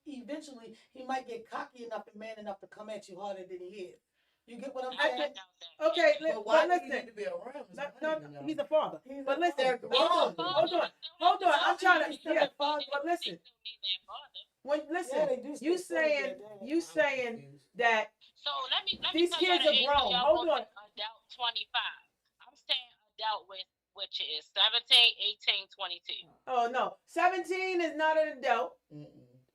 eventually he might get cocky enough and man enough to come at you harder than he is. You get what I'm I saying? doubt that. Okay, But why but do you listen. need to be around? No, he's a father. But listen, They're grown. hold on. I'm trying to. Still Yeah, a father. but They listen. still need their father. When Yeah, listen, they do you still follow saying their dad. you saying that So let me These tell y'all kids the are age grown. y'all Hold both on. adult 25. I'm saying adult with, which is 17, 18, 22. Oh no, 17 is not an adult.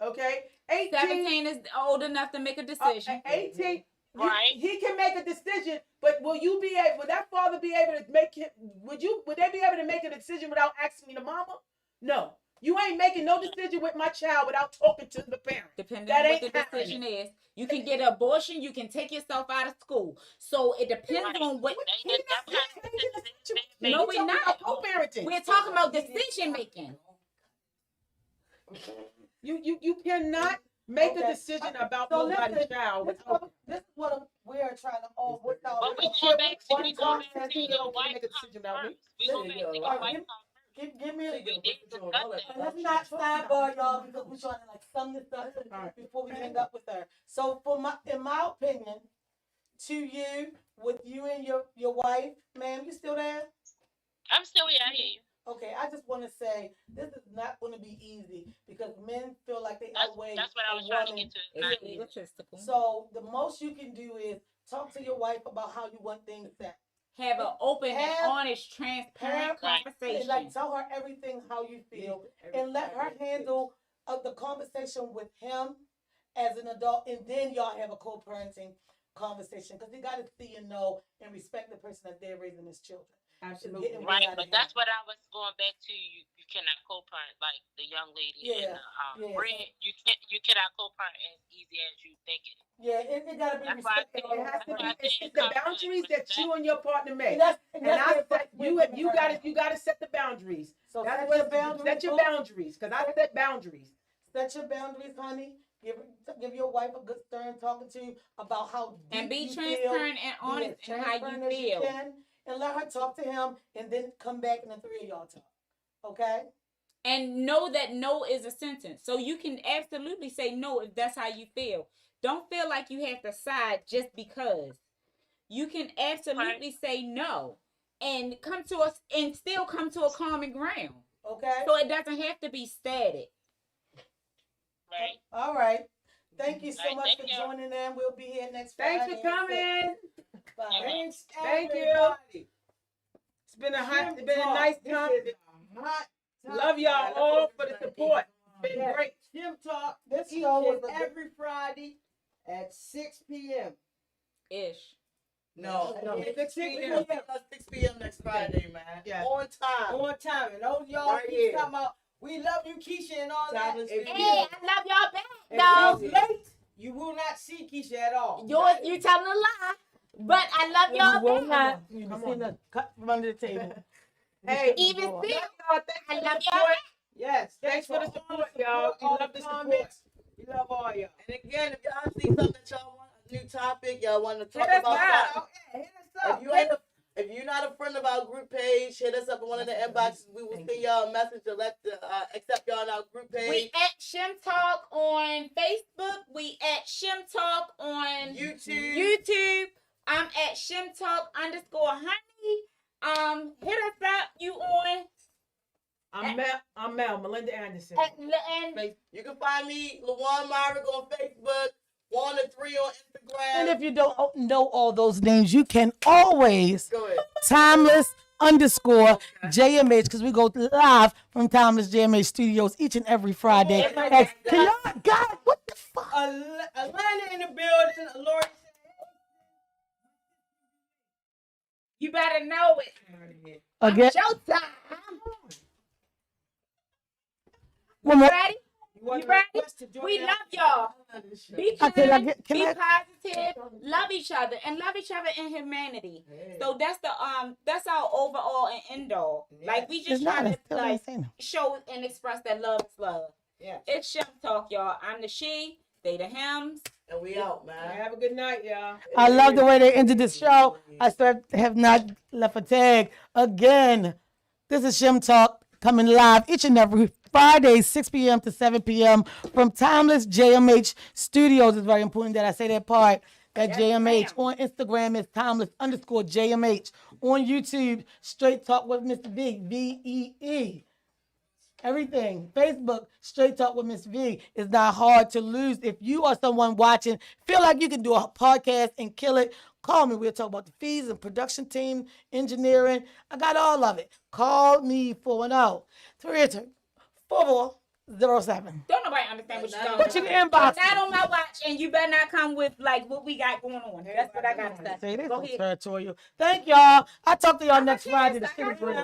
Okay, 18. 17 is old enough to make a decision. 18. Right. He can make a decision, but will that father be able to make him? Would they be able to make a decision without asking the mama? No. You ain't making no decision with my child without talking to the parent. Depending That on what the ain't happening. decision is. You can get an abortion. You can take yourself out of school. So it depends Right. on what. We're not changing the situation. No, we're not. Co-parenting. We're talking about decision making. You cannot make a Okay. decision about So nobody's listen, child this, without. this is what we're trying to all work out. But we Share go back to, one we go back concept, to you your don't wife make a comes decision about me. first. We go back to your wife comes first. Give me a We did discuss that. let's not sidebar y'all because we're trying to like sum this up Alright. before we hang up with her. So in my opinion, to you, with you and your wife, ma'am, you still there? I'm still here. I hear you. Okay, I just want to say this is not going to be easy because men feel like they That's, outweigh that's what I a was trying to woman. get to. It's Not egotistical. So the most you can do is talk to your wife about how you want things set. Have an open and Have- honest, transparent Right. conversation. And like tell her everything how you feel and let her handle the conversation with him as an adult, and then y'all have a co-parenting conversation because he got to see and know and respect the person that they're raising his children. Absolutely. Getting right, outta but here. that's what I was going back to. You cannot co-parent like the young lady Yeah, and the yeah. Brent. You cannot co-parent as easy as you think it is. Yeah, it got to be That's why I respected. think- It has to That's why I be. It's think the conflict, boundaries that respect. you and your partner make. And And I where said we're you got to set the boundaries. So That's set what your boundaries. set your boo. boundaries because I set boundaries. Set your boundaries, honey. Give your wife a good stern talking to you about how And deep be you feel. transparent and Be honest as in how you transparent as feel. can, and let her talk to him, and then come back and the three of y'all talk. Okay? And know that no is a sentence. So you can absolutely say no if that's how you feel. Don't feel like you have to side just because. You can absolutely say no and come to us and still come to a common ground. Okay? So it doesn't have to be static. Right. All right. Thank you so Right, much thank for you. joining in. We'll be here next Thanks Friday. for coming. Bye. Thanks, Thank you. everybody. It's been a Jim nice Talk. time. This is a hot Love y'all all for the support. It's been Yeah. great. Jim Talk This each show was and a good- every Friday at 6 p.m. Ish. No, No. 6 6 p.m. 6 p.m. next Friday, man. Yeah. On time. On time. And those y'all Right keep here. talking about, we love you, Keisha, and all that. Timeless If Studios. you- Hey, I love y'all back, if though. it's late, you will not see Keisha at all. You telling a lie, but I love You y'all will back. not. You Come see on. the cut from under the table. Hey, Even Love still, y'all. Thanks I for the love y'all support. back. Yes. Thanks for the all support, y'all. We all love the support. comments. We love all y'all. And again, if y'all see something that y'all want, a new topic, y'all want to talk Hit us about up. something. Hit us up. If you're not a friend of our group page, hit us up in one of the inboxes. We will send y'all a message to accept y'all on our group We page. at Shim Talk on Facebook. We at Shim Talk on YouTube. I'm at Shim Talk _honey. Hit us up. You on I'm Mel, Melinda Anderson. and You can find me, Lawan Myrick, on Facebook, 1 to 3 on Instagram. And if you don't know all those names, you can always Go ahead. timeless_JMH because we go live from Timeless JMH Studios each and every Friday. Can y'all, God, what the fuck? Atlanta in the building. Lori. you better know it. Again, Showtime. one more. Ready? You ready? We love y'all. Be kind, Okay, can be I- positive, love each other, and love each other in humanity. So that's our overall and end all. Like we It's just not. trying I to still like ain't saying no. show and express that love is love. Yeah. It's Shim Talk, y'all. I'm the she, they the hims. And we out, man. Have a good night, y'all. I love the way they ended the show. I still have not left a tag. Again, this is Shim Talk coming live each and every Friday, 6 p.m. to 7 p.m. from Timeless JMH Studios. It's very important that I say that part. That JMH on Instagram is timeless_JMH. On YouTube, Straight Talk with Mr. V, VEE. Everything. Facebook, Straight Talk with Miss V. Is not hard to lose. If you are someone watching, feel like you can do a podcast and kill it, Call me. We'll talk about the fees and production team, engineering. I got all of it. Call me 410-382-4407. Don't nobody understand what you're talking Put you about. in the inbox. Not on my watch, and you better not come with like what we got going on. That's what I got to say. Say this Go so ahead. territorial. Thank y'all. I'll talk to y'all next Friday. The city break.